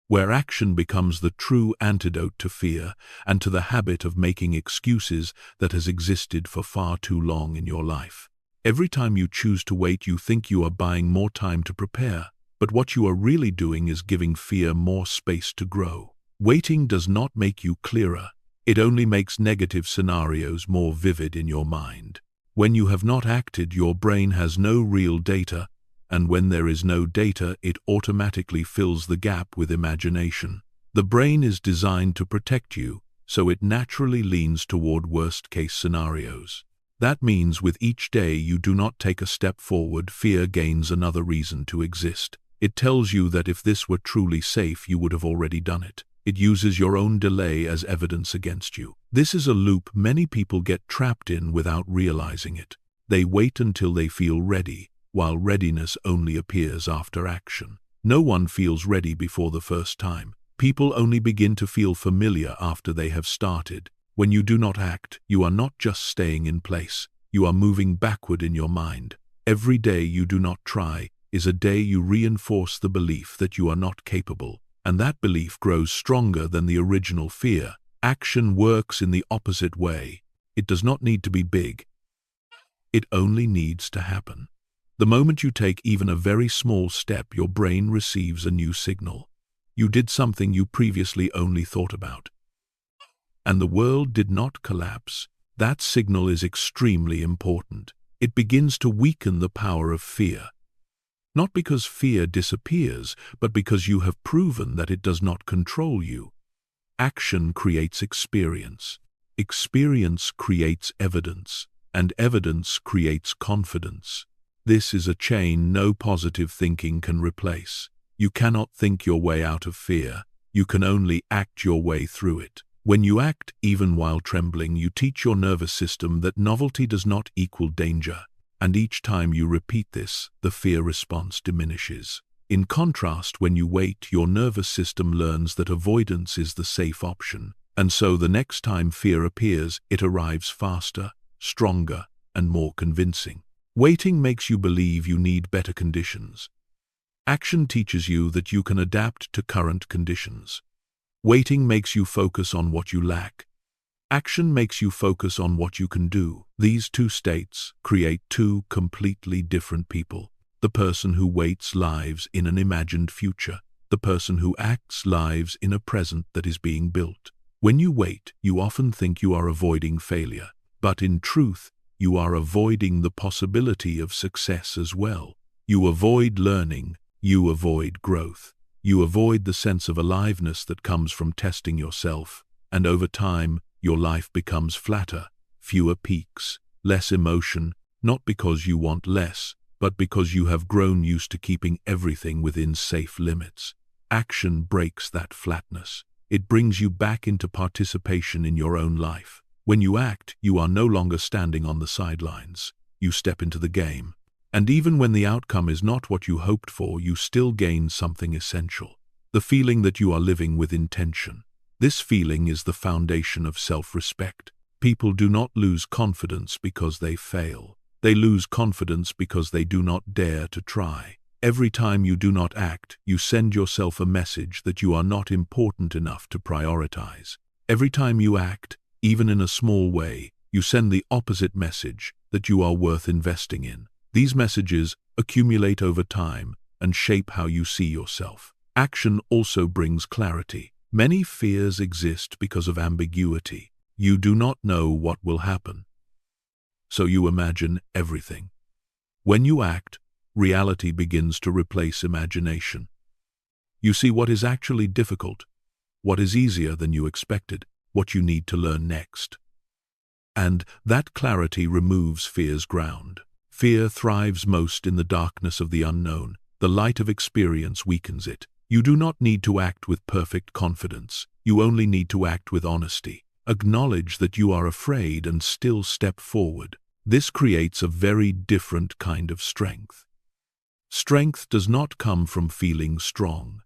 where action becomes the true antidote to fear and to the habit of making excuses that has existed for far too long in your life. Every time you choose to wait, you think you are buying more time to prepare. But what you are really doing is giving fear more space to grow. Waiting does not make you clearer. It only makes negative scenarios more vivid in your mind. When you have not acted, your brain has no real data, and when there is no data, it automatically fills the gap with imagination. The brain is designed to protect you, so it naturally leans toward worst-case scenarios. That means with each day you do not take a step forward, fear gains another reason to exist. It tells you that if this were truly safe, you would have already done it. It uses your own delay as evidence against you. This is a loop many people get trapped in without realizing it. They wait until they feel ready, while readiness only appears after action. No one feels ready before the first time. People only begin to feel familiar after they have started. When you do not act, you are not just staying in place. You are moving backward in your mind. Every day you do not try is a day you reinforce the belief that you are not capable, and that belief grows stronger than the original fear. Action works in the opposite way. It does not need to be big. It only needs to happen. The moment you take even a very small step, your brain receives a new signal. You did something you previously only thought about. And the world did not collapse. That signal is extremely important. It begins to weaken the power of fear. Not because fear disappears, but because you have proven that it does not control you. Action creates experience. Experience creates evidence, and evidence creates confidence. This is a chain no positive thinking can replace. You cannot think your way out of fear. You can only act your way through it. When you act, even while trembling, you teach your nervous system that novelty does not equal danger. And each time you repeat this, the fear response diminishes. In contrast, when you wait, your nervous system learns that avoidance is the safe option. And so the next time fear appears, it arrives faster, stronger, and more convincing. Waiting makes you believe you need better conditions. Action teaches you that you can adapt to current conditions. Waiting makes you focus on what you lack. Action makes you focus on what you can do. These two states create two completely different people. The person who waits lives in an imagined future. The person who acts lives in a present that is being built. When you wait, you often think you are avoiding failure. But in truth, you are avoiding the possibility of success as well. You avoid learning. You avoid growth. You avoid the sense of aliveness that comes from testing yourself. And over time, your life becomes flatter, fewer peaks, less emotion, not because you want less, but because you have grown used to keeping everything within safe limits. Action breaks that flatness. It brings you back into participation in your own life. When you act, you are no longer standing on the sidelines. You step into the game. And even when the outcome is not what you hoped for, you still gain something essential. The feeling that you are living with intention. This feeling is the foundation of self-respect. People do not lose confidence because they fail. They lose confidence because they do not dare to try. Every time you do not act, you send yourself a message that you are not important enough to prioritize. Every time you act, even in a small way, you send the opposite message that you are worth investing in. These messages accumulate over time and shape how you see yourself. Action also brings clarity. Many fears exist because of ambiguity. You do not know what will happen, so you imagine everything. When you act, reality begins to replace imagination. You see what is actually difficult, what is easier than you expected, what you need to learn next. And that clarity removes fear's ground. Fear thrives most in the darkness of the unknown. The light of experience weakens it. You do not need to act with perfect confidence. You only need to act with honesty. Acknowledge that you are afraid and still step forward. This creates a very different kind of strength. Strength does not come from feeling strong.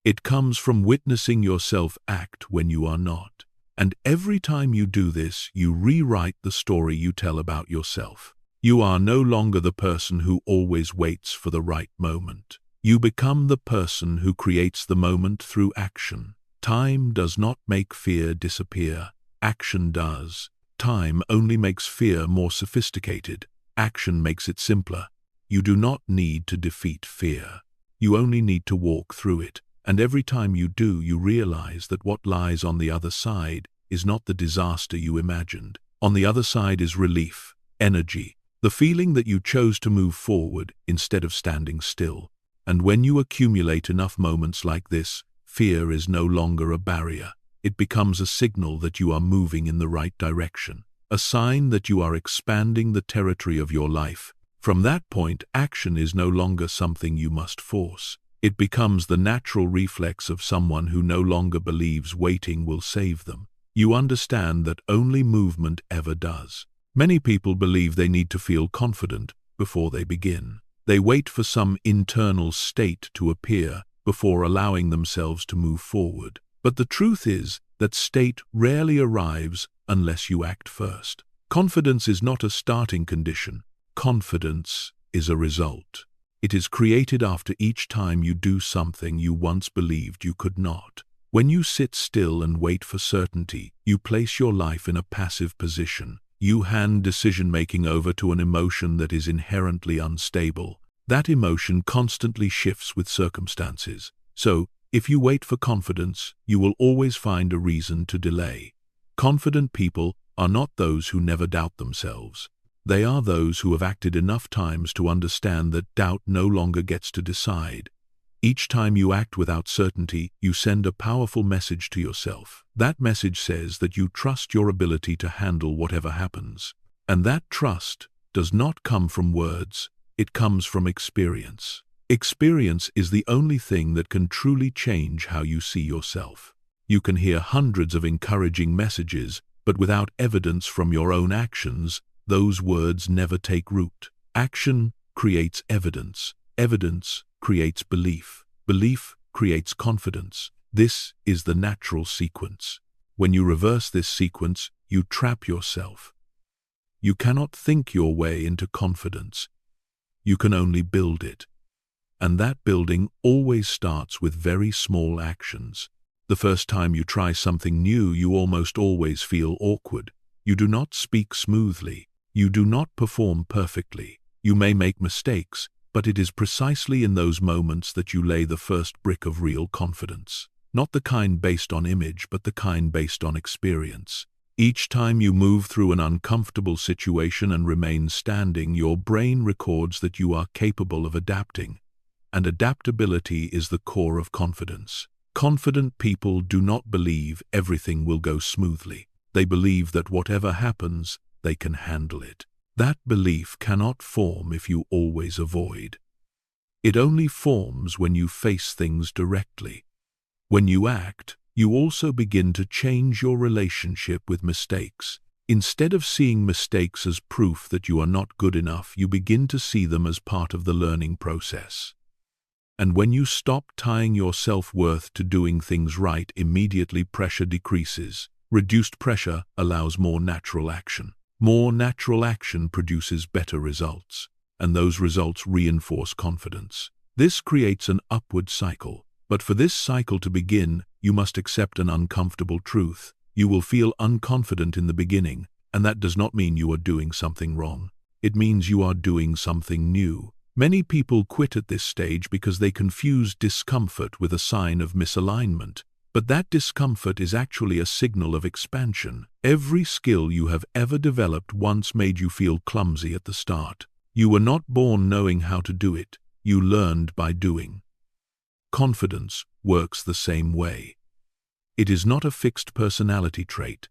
It comes from witnessing yourself act when you are not. And every time you do this, you rewrite the story you tell about yourself. You are no longer the person who always waits for the right moment. You become the person who creates the moment through action. Time does not make fear disappear. Action does. Time only makes fear more sophisticated. Action makes it simpler. You do not need to defeat fear. You only need to walk through it. And every time you do, you realize that what lies on the other side is not the disaster you imagined. On the other side is relief, energy, the feeling that you chose to move forward instead of standing still. And when you accumulate enough moments like this, fear is no longer a barrier. It becomes a signal that you are moving in the right direction, a sign that you are expanding the territory of your life. From that point, action is no longer something you must force. It becomes the natural reflex of someone who no longer believes waiting will save them. You understand that only movement ever does. Many people believe they need to feel confident before they begin. They wait for some internal state to appear before allowing themselves to move forward. But the truth is that state rarely arrives unless you act first. Confidence is not a starting condition. Confidence is a result. It is created after each time you do something you once believed you could not. When you sit still and wait for certainty, you place your life in a passive position. You hand decision-making over to an emotion that is inherently unstable. That emotion constantly shifts with circumstances. So, if you wait for confidence, you will always find a reason to delay. Confident people are not those who never doubt themselves. They are those who have acted enough times to understand that doubt no longer gets to decide. Each time you act without certainty, you send a powerful message to yourself. That message says that you trust your ability to handle whatever happens. And that trust does not come from words, it comes from experience. Experience is the only thing that can truly change how you see yourself. You can hear hundreds of encouraging messages, but without evidence from your own actions, those words never take root. Action creates evidence. Evidence creates belief. Belief creates confidence. This is the natural sequence. When you reverse this sequence, you trap yourself. You cannot think your way into confidence. You can only build it. And that building always starts with very small actions. The first time you try something new, you almost always feel awkward. You do not speak smoothly. You do not perform perfectly. You may make mistakes, but it is precisely in those moments that you lay the first brick of real confidence. Not the kind based on image, but the kind based on experience. Each time you move through an uncomfortable situation and remain standing, your brain records that you are capable of adapting. And adaptability is the core of confidence. Confident people do not believe everything will go smoothly. They believe that whatever happens, they can handle it. That belief cannot form if you always avoid. It only forms when you face things directly. When you act, you also begin to change your relationship with mistakes. Instead of seeing mistakes as proof that you are not good enough, you begin to see them as part of the learning process. And when you stop tying your self-worth to doing things right, immediately pressure decreases. Reduced pressure allows more natural action. More natural action produces better results, and those results reinforce confidence. This creates an upward cycle. But for this cycle to begin, you must accept an uncomfortable truth. You will feel unconfident in the beginning, and that does not mean you are doing something wrong. It means you are doing something new. Many people quit at this stage because they confuse discomfort with a sign of misalignment. But that discomfort is actually a signal of expansion. Every skill you have ever developed once made you feel clumsy at the start. You were not born knowing how to do it. You learned by doing. Confidence works the same way. It is not a fixed personality trait.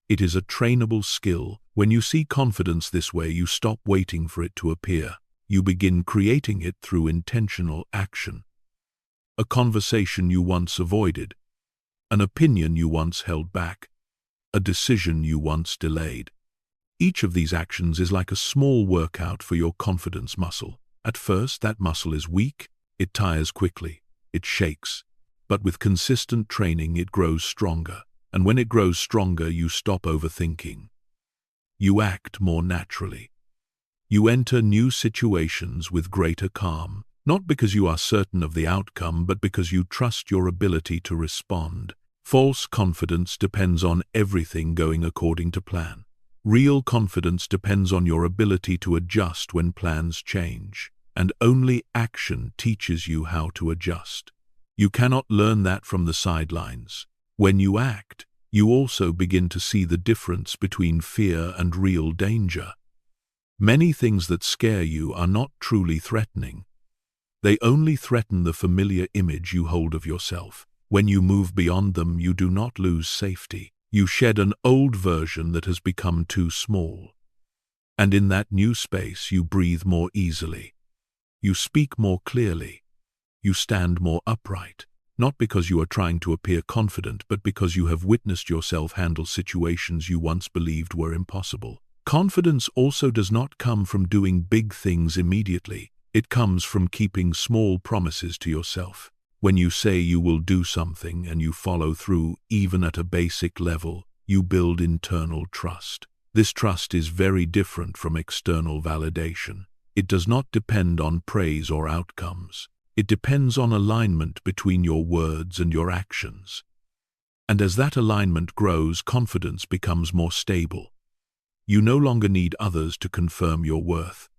It is a trainable skill. When you see confidence this way, you stop waiting for it to appear. You begin creating it through intentional action. A conversation you once avoided, an opinion you once held back, a decision you once delayed. Each of these actions is like a small workout for your confidence muscle. At first, that muscle is weak, it tires quickly, it shakes. But with consistent training, it grows stronger. And when it grows stronger, you stop overthinking. You act more naturally. You enter new situations with greater calm, not because you are certain of the outcome, but because you trust your ability to respond. False confidence depends on everything going according to plan. Real confidence depends on your ability to adjust when plans change, and only action teaches you how to adjust. You cannot learn that from the sidelines. When you act, you also begin to see the difference between fear and real danger. Many things that scare you are not truly threatening. They only threaten the familiar image you hold of yourself. When you move beyond them, you do not lose safety. You shed an old version that has become too small. And in that new space, you breathe more easily. You speak more clearly. You stand more upright, not because you are trying to appear confident, but because you have witnessed yourself handle situations you once believed were impossible. Confidence also does not come from doing big things immediately. It comes from keeping small promises to yourself. When you say you will do something and you follow through, even at a basic level, you build internal trust. This trust is very different from external validation. It does not depend on praise or outcomes. It depends on alignment between your words and your actions. And as that alignment grows, confidence becomes more stable. You no longer need others to confirm your worth.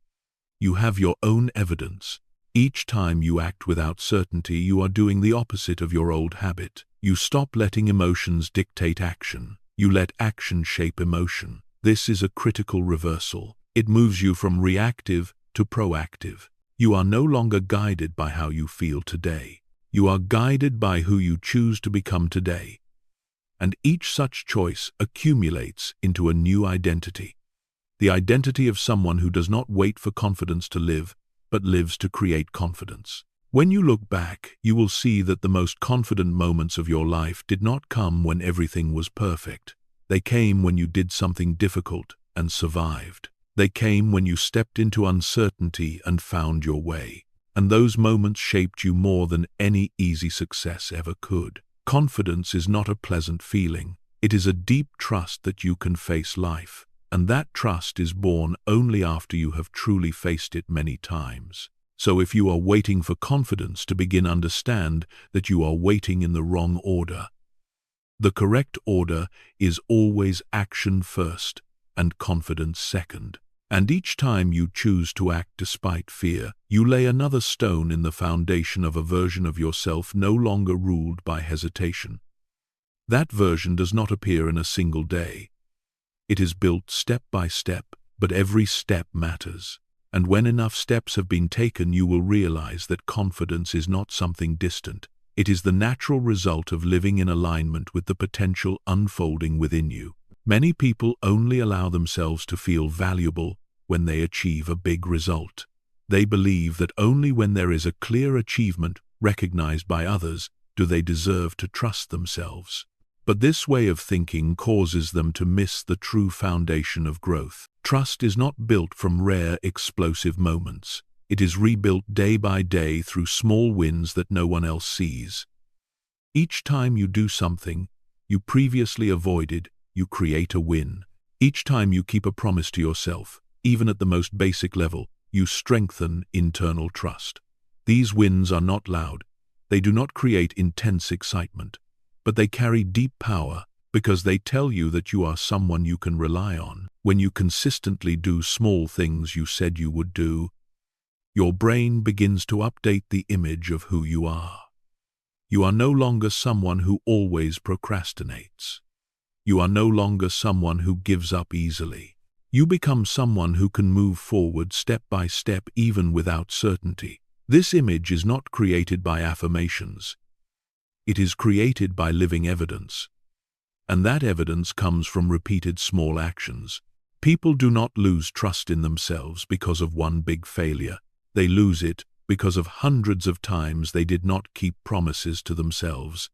You have your own evidence. Each time you act without certainty, you are doing the opposite of your old habit. You stop letting emotions dictate action. You let action shape emotion. This is a critical reversal. It moves you from reactive to proactive. You are no longer guided by how you feel today. You are guided by who you choose to become today. And each such choice accumulates into a new identity. The identity of someone who does not wait for confidence to live, but lives to create confidence. When you look back, you will see that the most confident moments of your life did not come when everything was perfect. They came when you did something difficult and survived. They came when you stepped into uncertainty and found your way. And those moments shaped you more than any easy success ever could. Confidence is not a pleasant feeling. It is a deep trust that you can face life. And that trust is born only after you have truly faced it many times. So if you are waiting for confidence to begin, understand that you are waiting in the wrong order. The correct order is always action first and confidence second. And each time you choose to act despite fear, you lay another stone in the foundation of a version of yourself no longer ruled by hesitation. That version does not appear in a single day. It is built step by step, but every step matters. And when enough steps have been taken, you will realize that confidence is not something distant. It is the natural result of living in alignment with the potential unfolding within you. Many people only allow themselves to feel valuable when they achieve a big result. They believe that only when there is a clear achievement recognized by others do they deserve to trust themselves. But this way of thinking causes them to miss the true foundation of growth. Trust is not built from rare, explosive moments. It is rebuilt day by day through small wins that no one else sees. Each time you do something you previously avoided, you create a win. Each time you keep a promise to yourself, even at the most basic level, you strengthen internal trust. These wins are not loud. They do not create intense excitement, but they carry deep power because they tell you that you are someone you can rely on. When you consistently do small things you said you would do, your brain begins to update the image of who you are. You are no longer someone who always procrastinates. You are no longer someone who gives up easily. You become someone who can move forward step by step even without certainty. This image is not created by affirmations. It is created by living evidence. And that evidence comes from repeated small actions. People do not lose trust in themselves because of one big failure. They lose it because of hundreds of times they did not keep promises to themselves.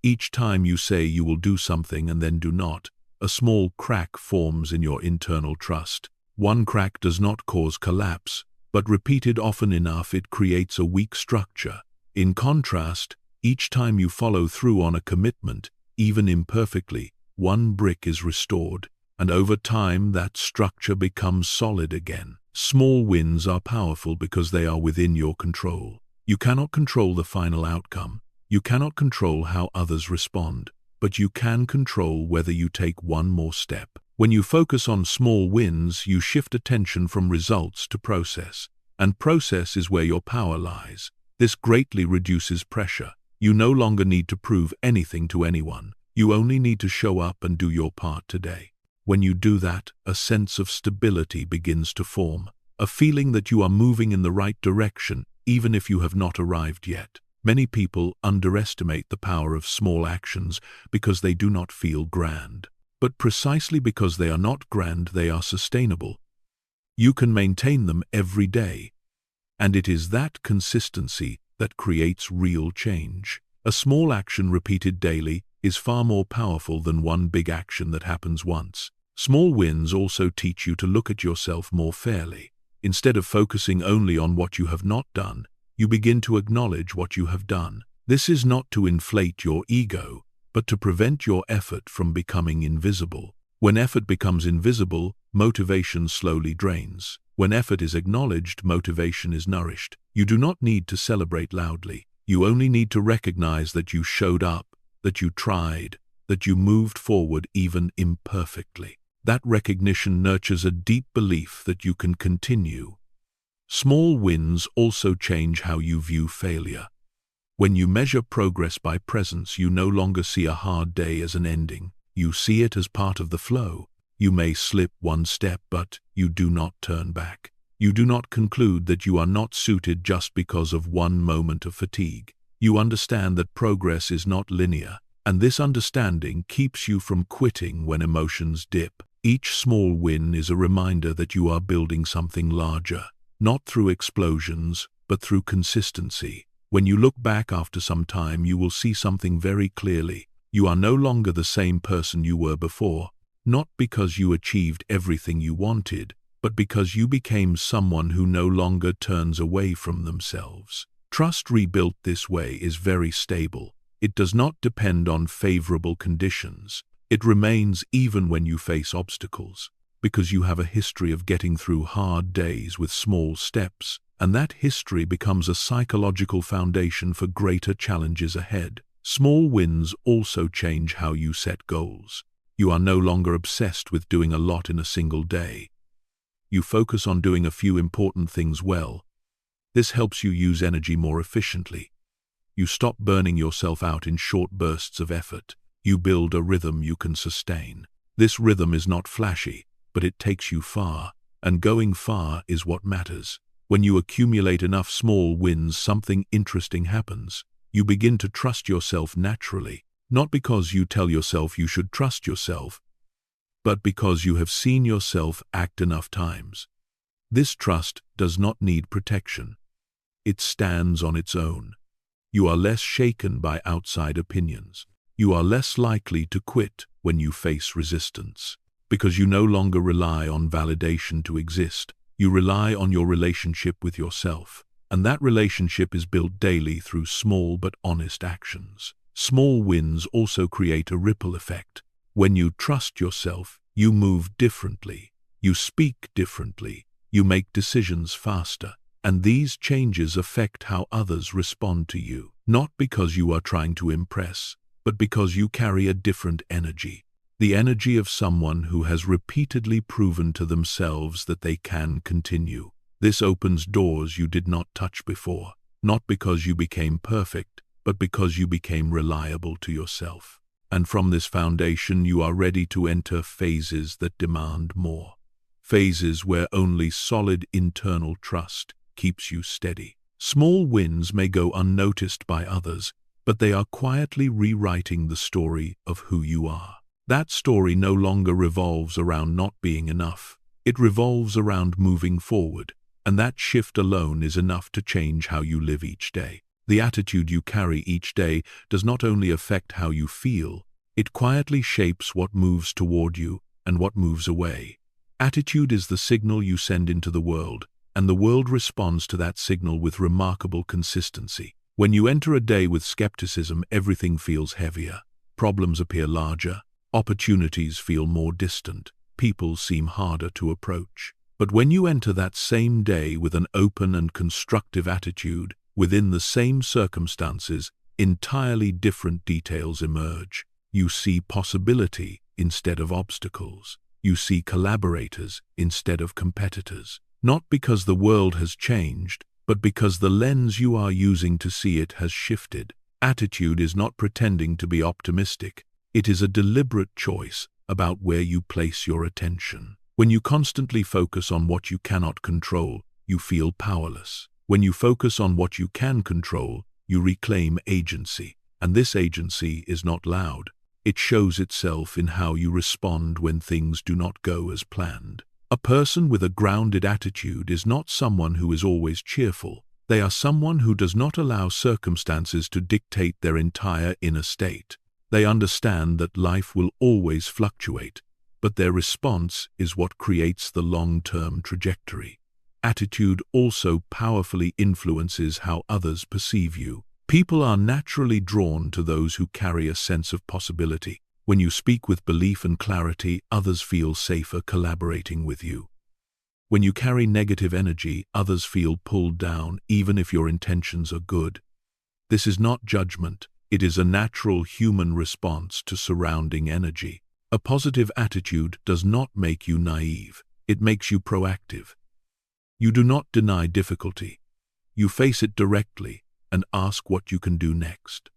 Each time you say you will do something and then do not, a small crack forms in your internal trust. One crack does not cause collapse, but repeated often enough it creates a weak structure. In contrast, each time you follow through on a commitment, even imperfectly, one brick is restored, and over time that structure becomes solid again. Small wins are powerful because they are within your control. You cannot control the final outcome. You cannot control how others respond, but you can control whether you take one more step. When you focus on small wins, you shift attention from results to process, and process is where your power lies. This greatly reduces pressure. You no longer need to prove anything to anyone. You only need to show up and do your part today. When you do that, a sense of stability begins to form, a feeling that you are moving in the right direction, even if you have not arrived yet. Many people underestimate the power of small actions because they do not feel grand. But precisely because they are not grand, they are sustainable. You can maintain them every day. And it is that consistency that creates real change. A small action repeated daily is far more powerful than one big action that happens once. Small wins also teach you to look at yourself more fairly. Instead of focusing only on what you have not done, you begin to acknowledge what you have done. This is not to inflate your ego, but to prevent your effort from becoming invisible. When effort becomes invisible, motivation slowly drains. When effort is acknowledged, motivation is nourished. You do not need to celebrate loudly. You only need to recognize that you showed up, that you tried, that you moved forward even imperfectly. That recognition nurtures a deep belief that you can continue. Small wins also change how you view failure. When you measure progress by presence, you no longer see a hard day as an ending. You see it as part of the flow. You may slip one step, but you do not turn back. You do not conclude that you are not suited just because of one moment of fatigue. You understand that progress is not linear, and this understanding keeps you from quitting when emotions dip. Each small win is a reminder that you are building something larger, not through explosions, but through consistency. When you look back after some time, you will see something very clearly. You are no longer the same person you were before, not because you achieved everything you wanted, but because you became someone who no longer turns away from themselves. Trust rebuilt this way is very stable. It does not depend on favorable conditions. It remains even when you face obstacles, because you have a history of getting through hard days with small steps, and that history becomes a psychological foundation for greater challenges ahead. Small wins also change how you set goals. You are no longer obsessed with doing a lot in a single day. You focus on doing a few important things well. This helps you use energy more efficiently. You stop burning yourself out in short bursts of effort. You build a rhythm you can sustain. This rhythm is not flashy, but it takes you far, and going far is what matters. When you accumulate enough small wins, something interesting happens. You begin to trust yourself naturally, not because you tell yourself you should trust yourself, but because you have seen yourself act enough times. This trust does not need protection. It stands on its own. You are less shaken by outside opinions. You are less likely to quit when you face resistance, because you no longer rely on validation to exist. You rely on your relationship with yourself, and that relationship is built daily through small but honest actions. Small wins also create a ripple effect. When you trust yourself, you move differently, you speak differently, you make decisions faster, and these changes affect how others respond to you, not because you are trying to impress, but because you carry a different energy. The energy of someone who has repeatedly proven to themselves that they can continue. This opens doors you did not touch before, not because you became perfect, but because you became reliable to yourself. And from this foundation you are ready to enter phases that demand more. Phases where only solid internal trust keeps you steady. Small wins may go unnoticed by others, but they are quietly rewriting the story of who you are. That story no longer revolves around not being enough. It revolves around moving forward, and that shift alone is enough to change how you live each day. The attitude you carry each day does not only affect how you feel, it quietly shapes what moves toward you and what moves away. Attitude is the signal you send into the world, and the world responds to that signal with remarkable consistency. When you enter a day with skepticism, everything feels heavier. Problems appear larger. Opportunities feel more distant. People seem harder to approach. But when you enter that same day with an open and constructive attitude, within the same circumstances, entirely different details emerge. You see possibility instead of obstacles. You see collaborators instead of competitors. Not because the world has changed, but because the lens you are using to see it has shifted. Attitude is not pretending to be optimistic. It is a deliberate choice about where you place your attention. When you constantly focus on what you cannot control, you feel powerless. When you focus on what you can control, you reclaim agency. And this agency is not loud. It shows itself in how you respond when things do not go as planned. A person with a grounded attitude is not someone who is always cheerful. They are someone who does not allow circumstances to dictate their entire inner state. They understand that life will always fluctuate, but their response is what creates the long-term trajectory. Attitude also powerfully influences how others perceive you. People are naturally drawn to those who carry a sense of possibility. When you speak with belief and clarity, others feel safer collaborating with you. When you carry negative energy, others feel pulled down, even if your intentions are good. This is not judgment. It is a natural human response to surrounding energy. A positive attitude does not make you naive. It makes you proactive. You do not deny difficulty. You face it directly and ask what you can do next.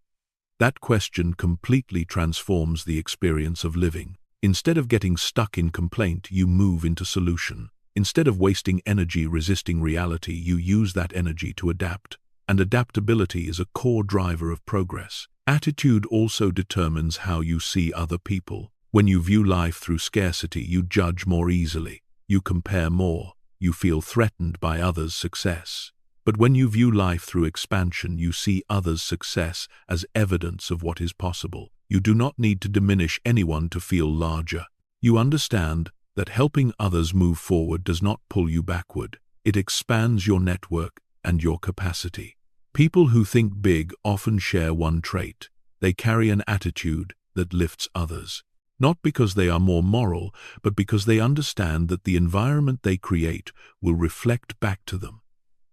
That question completely transforms the experience of living. Instead of getting stuck in complaint, you move into solution. Instead of wasting energy resisting reality, you use that energy to adapt. And adaptability is a core driver of progress. Attitude also determines how you see other people. When you view life through scarcity, you judge more easily. You compare more. You feel threatened by others' success. But when you view life through expansion, you see others' success as evidence of what is possible. You do not need to diminish anyone to feel larger. You understand that helping others move forward does not pull you backward. It expands your network and your capacity. People who think big often share one trait. They carry an attitude that lifts others. Not because they are more moral, but because they understand that the environment they create will reflect back to them.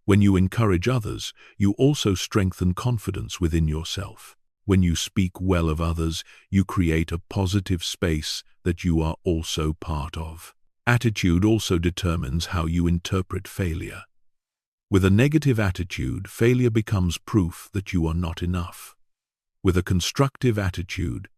When you encourage others, you also strengthen confidence within yourself. When you speak well of others, you create a positive space that you are also part of. Attitude also determines how you interpret failure. With a negative attitude, failure becomes proof that you are not enough. With a constructive attitude,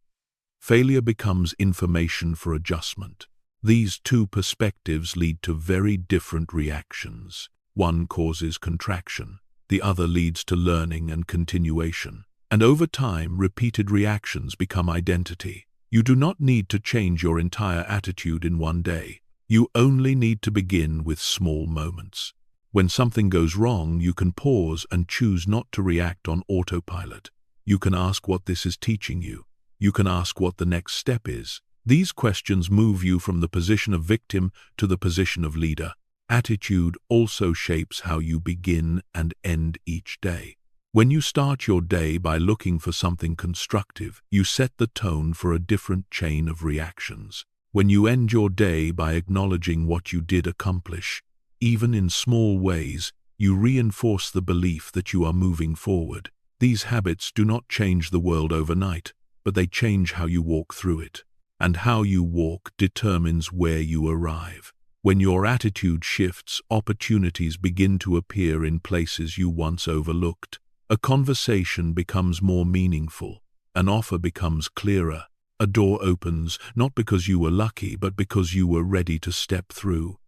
failure becomes information for adjustment. These two perspectives lead to very different reactions. One causes contraction, the other leads to learning and continuation. And over time, repeated reactions become identity. You do not need to change your entire attitude in one day. You only need to begin with small moments. When something goes wrong, you can pause and choose not to react on autopilot. You can ask what this is teaching you. You can ask what the next step is. These questions move you from the position of victim to the position of leader. Attitude also shapes how you begin and end each day. When you start your day by looking for something constructive, you set the tone for a different chain of reactions. When you end your day by acknowledging what you did accomplish, even in small ways, you reinforce the belief that you are moving forward. These habits do not change the world overnight, but they change how you walk through it. And how you walk determines where you arrive. When your attitude shifts, opportunities begin to appear in places you once overlooked. A conversation becomes more meaningful. An offer becomes clearer. A door opens, not because you were lucky, but because you were ready to step through.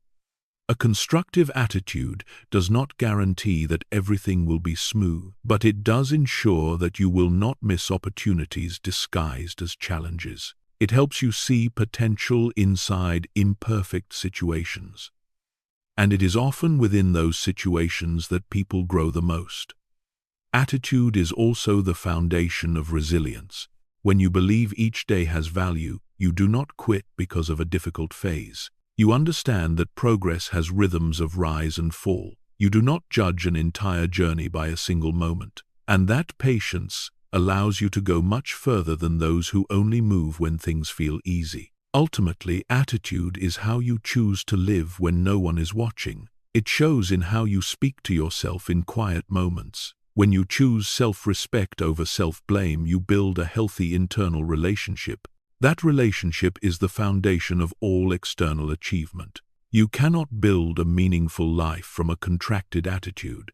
A constructive attitude does not guarantee that everything will be smooth, but it does ensure that you will not miss opportunities disguised as challenges. It helps you see potential inside imperfect situations. And it is often within those situations that people grow the most. Attitude is also the foundation of resilience. When you believe each day has value, you do not quit because of a difficult phase. You understand that progress has rhythms of rise and fall. You do not judge an entire journey by a single moment. And that patience allows you to go much further than those who only move when things feel easy. Ultimately, attitude is how you choose to live when no one is watching. It shows in how you speak to yourself in quiet moments. When you choose self-respect over self-blame, you build a healthy internal relationship. That relationship is the foundation of all external achievement. You cannot build a meaningful life from a contracted attitude.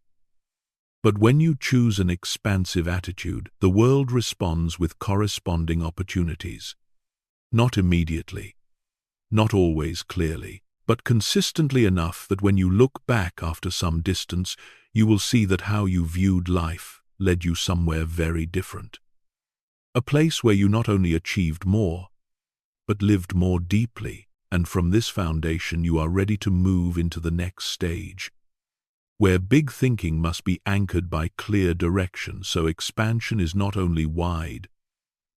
But when you choose an expansive attitude, the world responds with corresponding opportunities. Not immediately, not always clearly, but consistently enough that when you look back after some distance, you will see that how you viewed life led you somewhere very different. A place where you not only achieved more, but lived more deeply, and from this foundation you are ready to move into the next stage, where big thinking must be anchored by clear direction, so expansion is not only wide,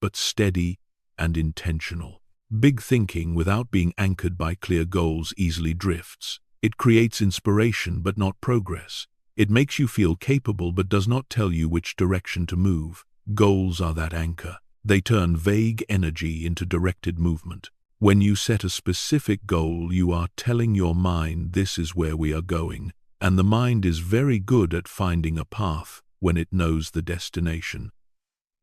but steady and intentional. Big thinking without being anchored by clear goals easily drifts. It creates inspiration but not progress. It makes you feel capable but does not tell you which direction to move. Goals are that anchor. They turn vague energy into directed movement. When you set a specific goal, you are telling your mind, this is where we are going, and the mind is very good at finding a path when it knows the destination.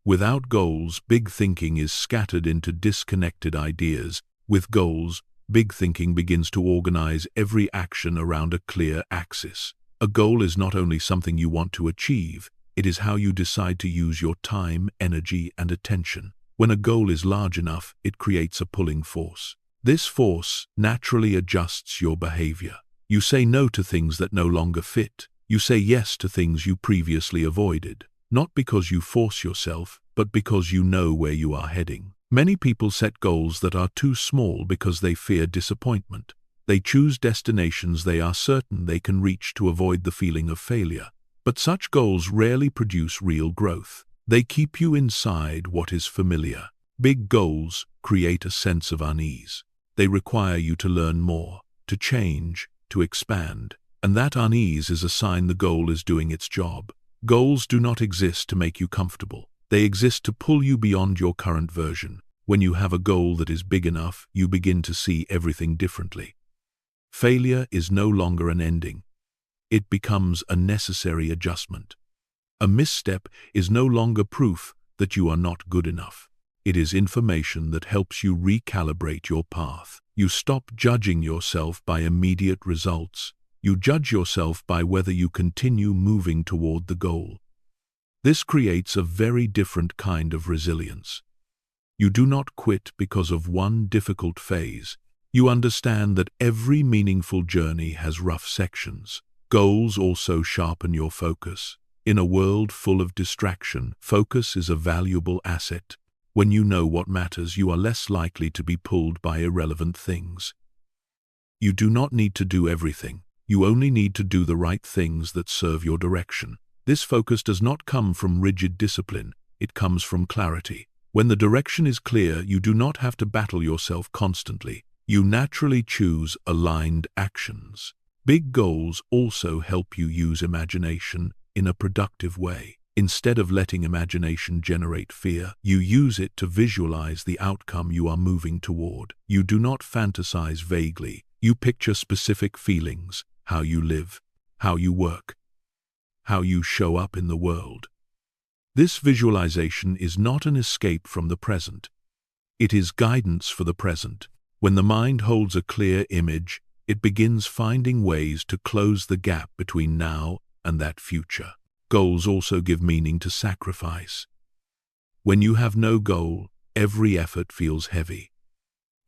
Without goals, big thinking is scattered into disconnected ideas. With goals, big thinking begins to organize every action around a clear axis. A goal is not only something you want to achieve, it is how you decide to use your time, energy, and attention. When a goal is large enough, it creates a pulling force. This force naturally adjusts your behavior. You say no to things that no longer fit. You say yes to things you previously avoided. Not because you force yourself, but because you know where you are heading. Many people set goals that are too small because they fear disappointment. They choose destinations they are certain they can reach to avoid the feeling of failure. But such goals rarely produce real growth. They keep you inside what is familiar. Big goals create a sense of unease. They require you to learn more, to change, to expand. And that unease is a sign the goal is doing its job. Goals do not exist to make you comfortable. They exist to pull you beyond your current version. When you have a goal that is big enough, you begin to see everything differently. Failure is no longer an ending. It becomes a necessary adjustment. A misstep is no longer proof that you are not good enough. It is information that helps you recalibrate your path. You stop judging yourself by immediate results. You judge yourself by whether you continue moving toward the goal. This creates a very different kind of resilience. You do not quit because of one difficult phase. You understand that every meaningful journey has rough sections. Goals also sharpen your focus. In a world full of distraction, focus is a valuable asset. When you know what matters, you are less likely to be pulled by irrelevant things. You do not need to do everything. You only need to do the right things that serve your direction. This focus does not come from rigid discipline, it comes from clarity. When the direction is clear, you do not have to battle yourself constantly. You naturally choose aligned actions. Big goals also help you use imagination in a productive way. Instead of letting imagination generate fear, you use it to visualize the outcome you are moving toward. You do not fantasize vaguely. You picture specific feelings, how you live, how you work, how you show up in the world. This visualization is not an escape from the present. It is guidance for the present. When the mind holds a clear image, it begins finding ways to close the gap between now and that future. Goals also give meaning to sacrifice. When you have no goal, every effort feels heavy.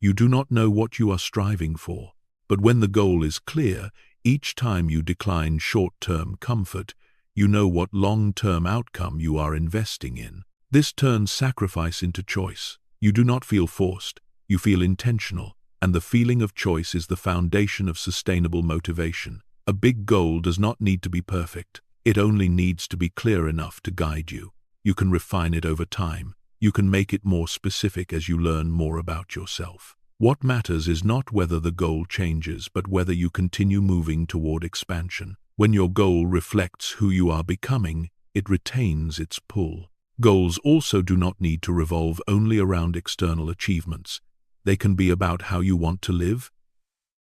You do not know what you are striving for, but when the goal is clear, each time you decline short-term comfort, you know what long-term outcome you are investing in. This turns sacrifice into choice. You do not feel forced, you feel intentional, and the feeling of choice is the foundation of sustainable motivation. A big goal does not need to be perfect. It only needs to be clear enough to guide you. You can refine it over time. You can make it more specific as you learn more about yourself. What matters is not whether the goal changes, but whether you continue moving toward expansion. When your goal reflects who you are becoming, it retains its pull. Goals also do not need to revolve only around external achievements. They can be about how you want to live,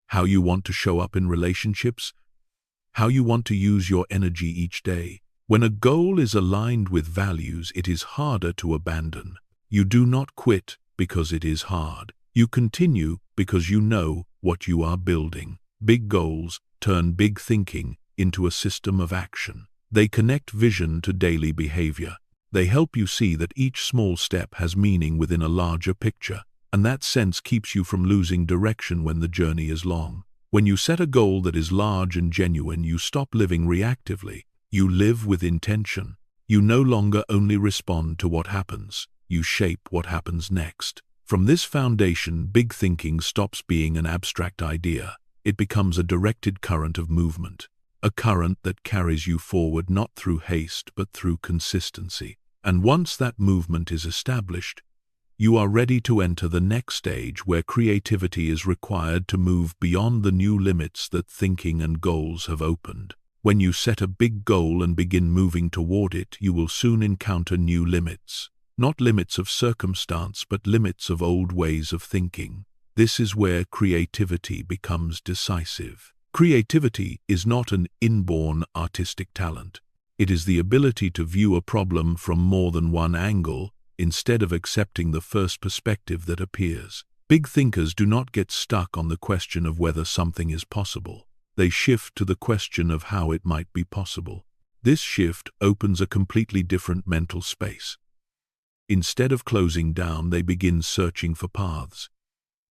how you want to show up in relationships, how you want to use your energy each day. When a goal is aligned with values, it is harder to abandon. You do not quit because it is hard. You continue because you know what you are building. Big goals turn big thinking into a system of action. They connect vision to daily behavior. They help you see that each small step has meaning within a larger picture, and that sense keeps you from losing direction when the journey is long. When you set a goal that is large and genuine, you stop living reactively. You live with intention. You no longer only respond to what happens. You shape what happens next. From this foundation, big thinking stops being an abstract idea. It becomes a directed current of movement. A current that carries you forward not through haste but through consistency. And once that movement is established, you are ready to enter the next stage where creativity is required to move beyond the new limits that thinking and goals have opened. When you set a big goal and begin moving toward it, you will soon encounter new limits. Not limits of circumstance, but limits of old ways of thinking. This is where creativity becomes decisive. Creativity is not an inborn artistic talent. It is the ability to view a problem from more than one angle, instead of accepting the first perspective that appears. Big thinkers do not get stuck on the question of whether something is possible. They shift to the question of how it might be possible. This shift opens a completely different mental space. Instead of closing down, they begin searching for paths.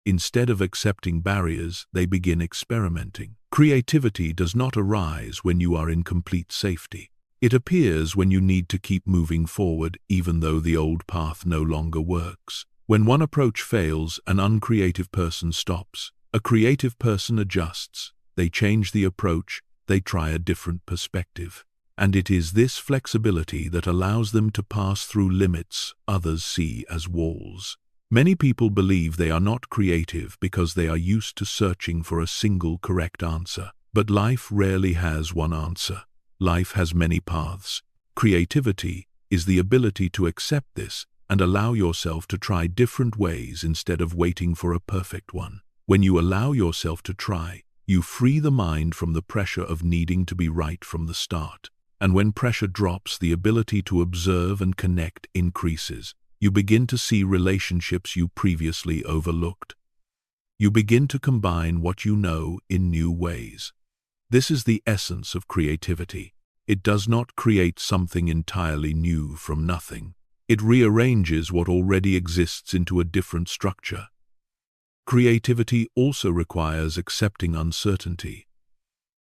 Instead of accepting barriers, they begin experimenting. Creativity does not arise when you are in complete safety. It appears when you need to keep moving forward, even though the old path no longer works. When one approach fails, an uncreative person stops. A creative person adjusts. They change the approach. They try a different perspective. And it is this flexibility that allows them to pass through limits others see as walls. Many people believe they are not creative because they are used to searching for a single correct answer. But life rarely has one answer. Life has many paths. Creativity is the ability to accept this and allow yourself to try different ways instead of waiting for a perfect one. When you allow yourself to try, you free the mind from the pressure of needing to be right from the start. And when pressure drops, the ability to observe and connect increases. You begin to see relationships you previously overlooked. You begin to combine what you know in new ways. This is the essence of creativity. It does not create something entirely new from nothing. It rearranges what already exists into a different structure. Creativity also requires accepting uncertainty.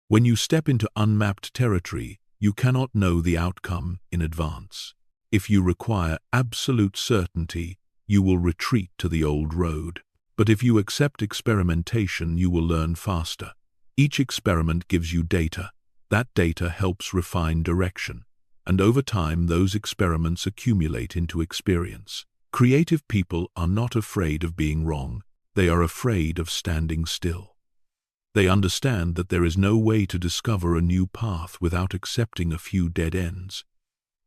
When you step into unmapped territory, you cannot know the outcome in advance. If you require absolute certainty, you will retreat to the old road. But if you accept experimentation, you will learn faster. Each experiment gives you data. That data helps refine direction. And over time, those experiments accumulate into experience. Creative people are not afraid of being wrong. They are afraid of standing still. They understand that there is no way to discover a new path without accepting a few dead ends.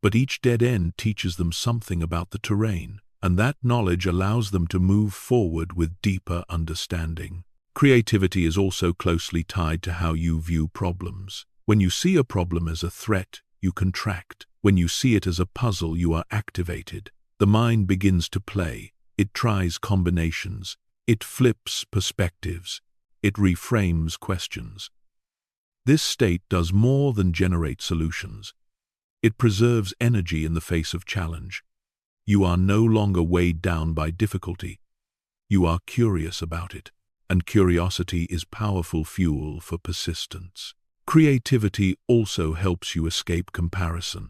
But each dead end teaches them something about the terrain, and that knowledge allows them to move forward with deeper understanding. Creativity is also closely tied to how you view problems. When you see a problem as a threat, you contract. When you see it as a puzzle, you are activated. The mind begins to play. It tries combinations. It flips perspectives. It reframes questions. This state does more than generate solutions. It preserves energy in the face of challenge. You are no longer weighed down by difficulty. You are curious about it, and curiosity is powerful fuel for persistence. Creativity also helps you escape comparison.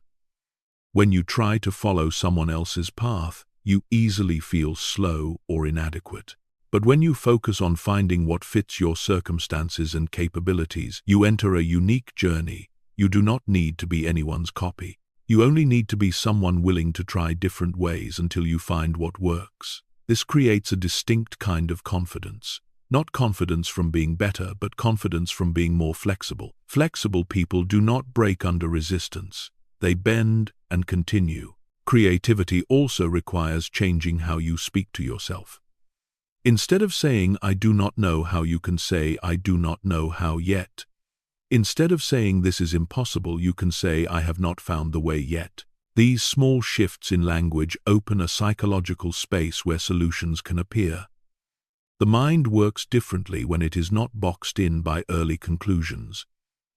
When you try to follow someone else's path, you easily feel slow or inadequate. But when you focus on finding what fits your circumstances and capabilities, you enter a unique journey. You do not need to be anyone's copy. You only need to be someone willing to try different ways until you find what works. This creates a distinct kind of confidence. Not confidence from being better, but confidence from being more flexible. Flexible people do not break under resistance. They bend and continue. Creativity also requires changing how you speak to yourself. Instead of saying, "I do not know how," you can say, "I do not know how yet." Instead of saying, "This is impossible," you can say, "I have not found the way yet." These small shifts in language open a psychological space where solutions can appear. The mind works differently when it is not boxed in by early conclusions.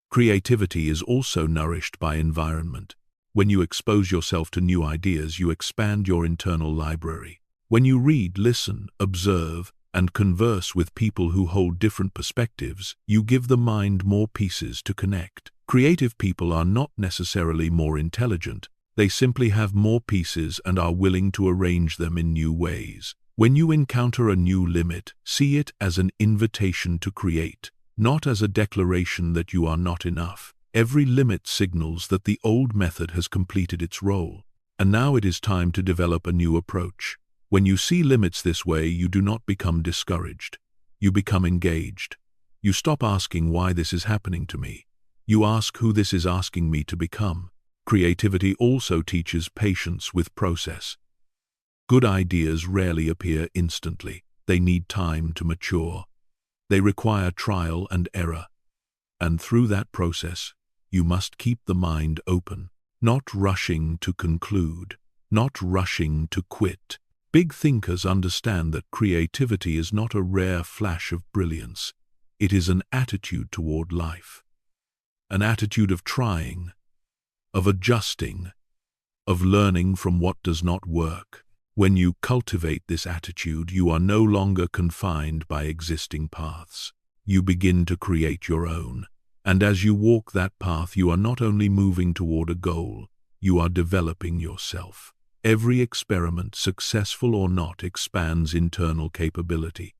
Creativity is also nourished by environment. When you expose yourself to new ideas, you expand your internal library. When you read, listen, observe, and converse with people who hold different perspectives, you give the mind more pieces to connect. Creative people are not necessarily more intelligent. They simply have more pieces and are willing to arrange them in new ways. When you encounter a new limit, see it as an invitation to create, not as a declaration that you are not enough. Every limit signals that the old method has completed its role, and now it is time to develop a new approach. When you see limits this way, you do not become discouraged. You become engaged. You stop asking why this is happening to me. You ask who this is asking me to become. Creativity also teaches patience with process. Good ideas rarely appear instantly. They need time to mature. They require trial and error. And through that process, you must keep the mind open, not rushing to conclude, not rushing to quit. Big thinkers understand that creativity is not a rare flash of brilliance. It is an attitude toward life. An attitude of trying, of adjusting, of learning from what does not work. When you cultivate this attitude, you are no longer confined by existing paths. You begin to create your own. And as you walk that path, you are not only moving toward a goal, you are developing yourself. Every experiment, successful or not, expands internal capability.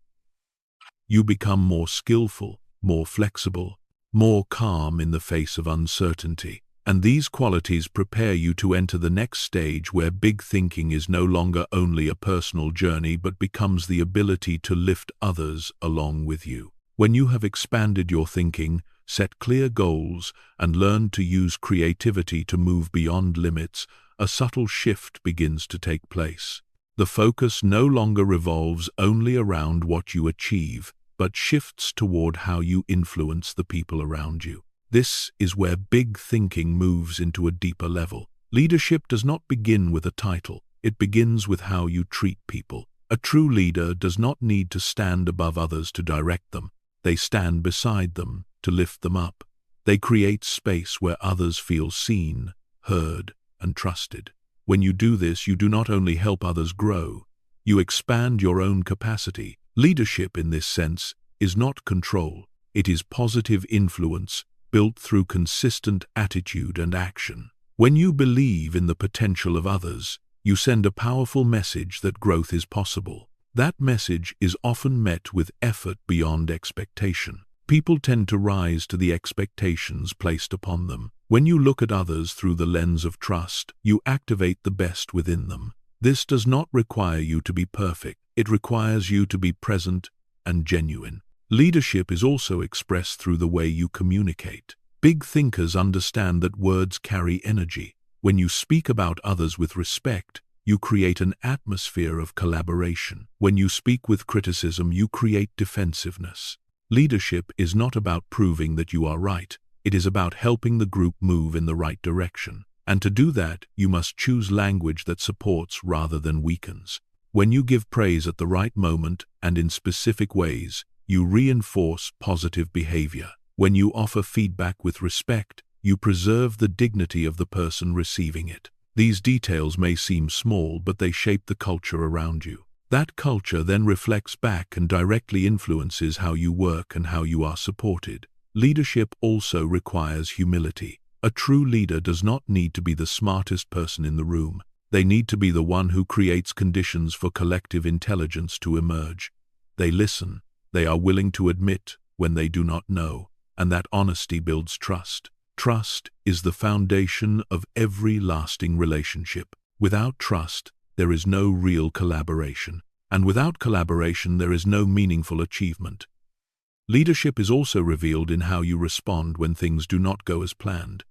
You become more skillful, more flexible, more calm in the face of uncertainty. And these qualities prepare you to enter the next stage where big thinking is no longer only a personal journey but becomes the ability to lift others along with you. When you have expanded your thinking, set clear goals, and learned to use creativity to move beyond limits, a subtle shift begins to take place. The focus no longer revolves only around what you achieve, but shifts toward how you influence the people around you. This is where big thinking moves into a deeper level. Leadership does not begin with a title. It begins with how you treat people. A true leader does not need to stand above others to direct them. They stand beside them to lift them up. They create space where others feel seen, heard, and trusted. When you do this, you do not only help others grow, you expand your own capacity. Leadership, in this sense, is not control. It is positive influence, built through consistent attitude and action. When you believe in the potential of others, you send a powerful message that growth is possible. That message is often met with effort beyond expectation. People tend to rise to the expectations placed upon them. When you look at others through the lens of trust, you activate the best within them. This does not require you to be perfect. It requires you to be present and genuine. Leadership is also expressed through the way you communicate. Big thinkers understand that words carry energy. When you speak about others with respect, you create an atmosphere of collaboration. When you speak with criticism, you create defensiveness. Leadership is not about proving that you are right. It is about helping the group move in the right direction. And to do that, you must choose language that supports rather than weakens. When you give praise at the right moment and in specific ways, you reinforce positive behavior. When you offer feedback with respect, you preserve the dignity of the person receiving it. These details may seem small, but they shape the culture around you. That culture then reflects back and directly influences how you work and how you are supported. Leadership also requires humility. A true leader does not need to be the smartest person in the room. They need to be the one who creates conditions for collective intelligence to emerge. They listen. They are willing to admit when they do not know, and that honesty builds trust. Trust is the foundation of every lasting relationship. Without trust, there is no real collaboration, and without collaboration, there is no meaningful achievement. Leadership is also revealed in how you respond when things do not go as planned.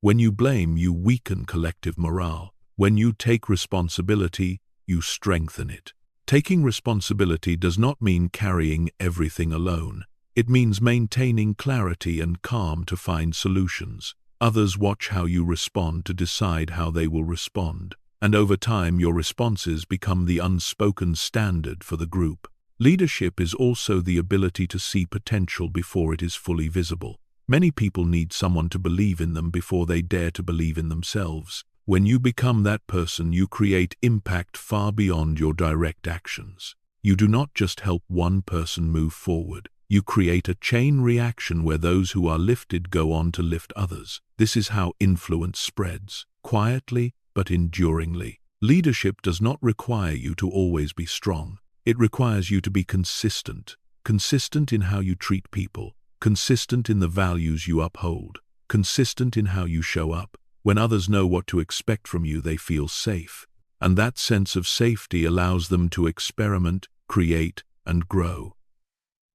When you blame, you weaken collective morale. When you take responsibility, you strengthen it. Taking responsibility does not mean carrying everything alone. It means maintaining clarity and calm to find solutions. Others watch how you respond to decide how they will respond. And over time, your responses become the unspoken standard for the group. Leadership is also the ability to see potential before it is fully visible. Many people need someone to believe in them before they dare to believe in themselves. When you become that person, you create impact far beyond your direct actions. You do not just help one person move forward. You create a chain reaction where those who are lifted go on to lift others. This is how influence spreads, quietly but enduringly. Leadership does not require you to always be strong. It requires you to be consistent. Consistent in how you treat people. Consistent in the values you uphold. Consistent in how you show up. When others know what to expect from you, they feel safe. And that sense of safety allows them to experiment, create, and grow.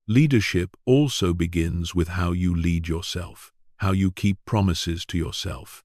Leadership also begins with how you lead yourself, how you keep promises to yourself,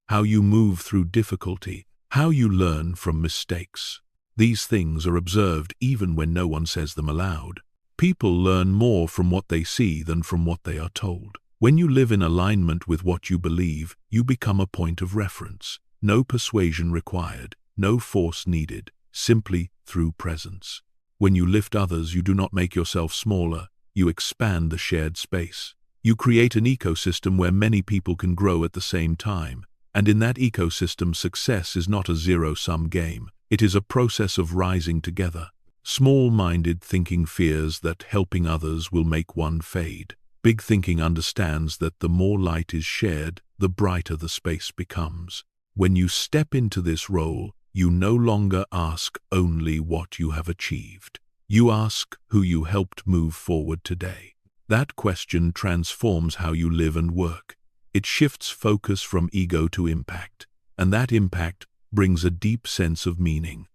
how you move through difficulty, how you learn from mistakes. These things are observed even when no one says them aloud. People learn more from what they see than from what they are told. When you live in alignment with what you believe, you become a point of reference. No persuasion required, no force needed, simply through presence. When you lift others, you do not make yourself smaller, you expand the shared space. You create an ecosystem where many people can grow at the same time. And in that ecosystem, success is not a zero-sum game. It is a process of rising together. Small-minded thinking fears that helping others will make one fade. Big thinking understands that the more light is shared, the brighter the space becomes. When you step into this role, you no longer ask only what you have achieved. You ask who you helped move forward today. That question transforms how you live and work. It shifts focus from ego to impact, and that impact brings a deep sense of meaning,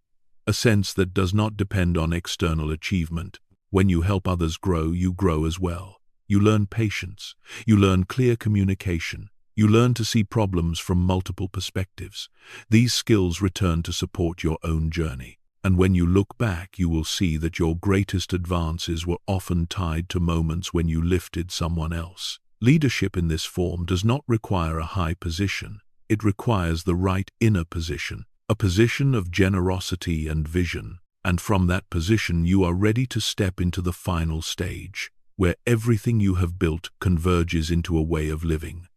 a sense that does not depend on external achievement. When you help others grow, you grow as well. You learn patience, you learn clear communication, you learn to see problems from multiple perspectives. These skills return to support your own journey. And when you look back, you will see that your greatest advances were often tied to moments when you lifted someone else. Leadership in this form does not require a high position. It requires the right inner position, a position of generosity and vision. And from that position, you are ready to step into the final stage, where everything you have built converges into a way of living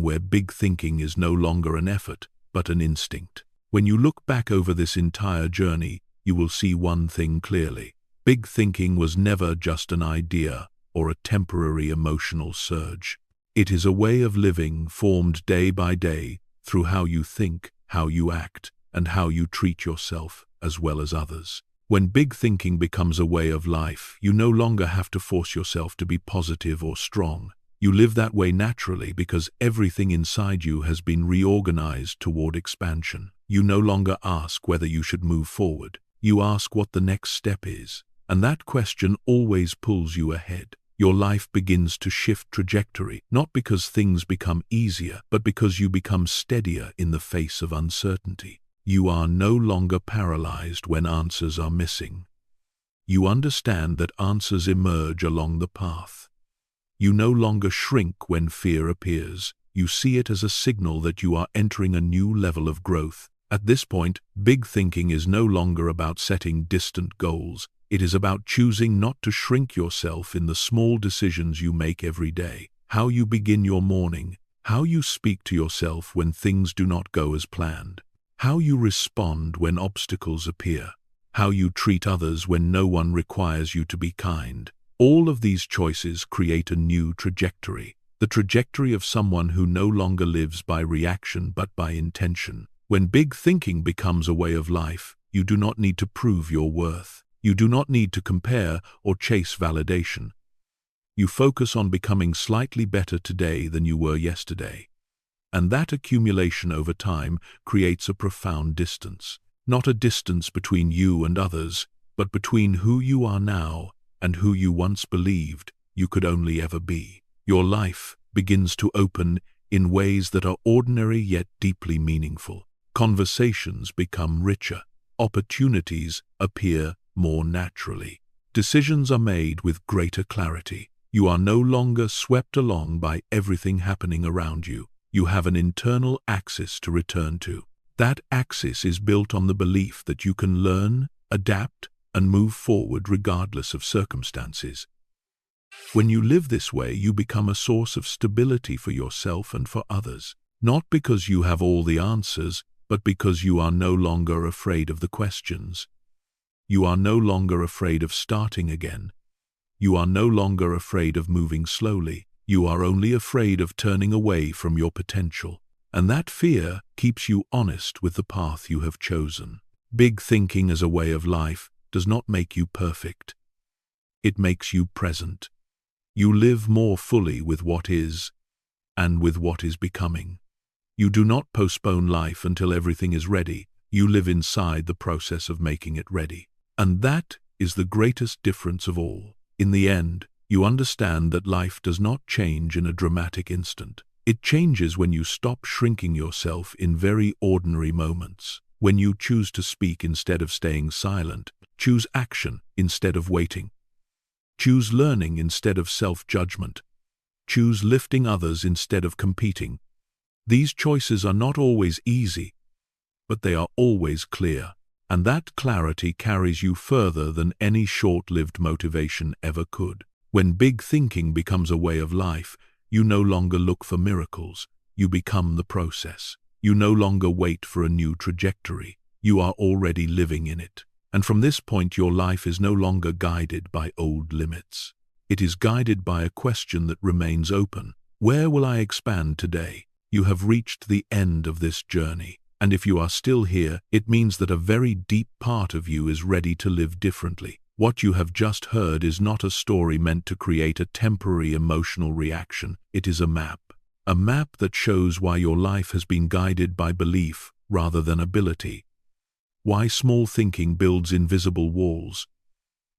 where big thinking is no longer an effort, but an instinct. When you look back over this entire journey, you will see one thing clearly. Big thinking was never just an idea or a temporary emotional surge. It is a way of living formed day by day through how you think, how you act, and how you treat yourself as well as others. When big thinking becomes a way of life, you no longer have to force yourself to be positive or strong. You live that way naturally because everything inside you has been reorganized toward expansion. You no longer ask whether you should move forward. You ask what the next step is, and that question always pulls you ahead. Your life begins to shift trajectory, not because things become easier, but because you become steadier in the face of uncertainty. You are no longer paralyzed when answers are missing. You understand that answers emerge along the path. You no longer shrink when fear appears. You see it as a signal that you are entering a new level of growth. At this point, big thinking is no longer about setting distant goals. It is about choosing not to shrink yourself in the small decisions you make every day. How you begin your morning, how you speak to yourself when things do not go as planned, how you respond when obstacles appear, how you treat others when no one requires you to be kind. All of these choices create a new trajectory, the trajectory of someone who no longer lives by reaction but by intention. When big thinking becomes a way of life, you do not need to prove your worth. You do not need to compare or chase validation. You focus on becoming slightly better today than you were yesterday. And that accumulation over time creates a profound distance. Not a distance between you and others, but between who you are now and who you once believed you could only ever be. Your life begins to open in ways that are ordinary yet deeply meaningful. Conversations become richer. Opportunities appear more naturally. Decisions are made with greater clarity. You are no longer swept along by everything happening around you. You have an internal axis to return to. That axis is built on the belief that you can learn, adapt, and move forward regardless of circumstances. When you live this way, you become a source of stability for yourself and for others. Not because you have all the answers, but because you are no longer afraid of the questions. You are no longer afraid of starting again. You are no longer afraid of moving slowly. You are only afraid of turning away from your potential. And that fear keeps you honest with the path you have chosen. Big thinking as a way of life does not make you perfect. It makes you present. You live more fully with what is and with what is becoming. You do not postpone life until everything is ready. You live inside the process of making it ready. And that is the greatest difference of all. In the end, you understand that life does not change in a dramatic instant. It changes when you stop shrinking yourself in very ordinary moments. When you choose to speak instead of staying silent, choose action instead of waiting. Choose learning instead of self-judgment. Choose lifting others instead of competing. These choices are not always easy, but they are always clear, and that clarity carries you further than any short-lived motivation ever could. When big thinking becomes a way of life, you no longer look for miracles. You become the process. You no longer wait for a new trajectory. You are already living in it. And from this point, your life is no longer guided by old limits. It is guided by a question that remains open. Where will I expand today? You have reached the end of this journey. And if you are still here, it means that a very deep part of you is ready to live differently. What you have just heard is not a story meant to create a temporary emotional reaction. It is a map that shows why your life has been guided by belief rather than ability. Why small thinking builds invisible walls.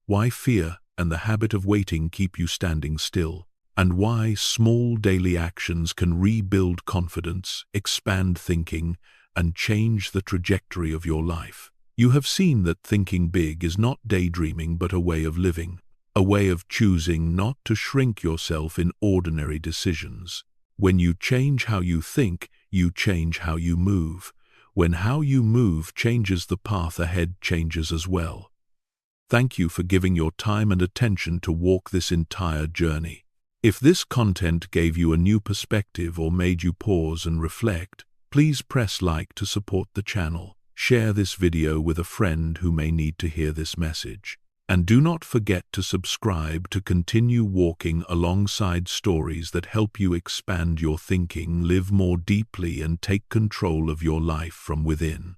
Why fear and the habit of waiting keep you standing still. And why small daily actions can rebuild confidence, expand thinking, and change the trajectory of your life. You have seen that thinking big is not daydreaming but a way of living, a way of choosing not to shrink yourself in ordinary decisions. When you change how you think, you change how you move. When how you move changes, the path ahead changes as well. Thank you for giving your time and attention to walk this entire journey. If this content gave you a new perspective or made you pause and reflect, please press like to support the channel. Share this video with a friend who may need to hear this message. And do not forget to subscribe to continue walking alongside stories that help you expand your thinking, live more deeply, and take control of your life from within.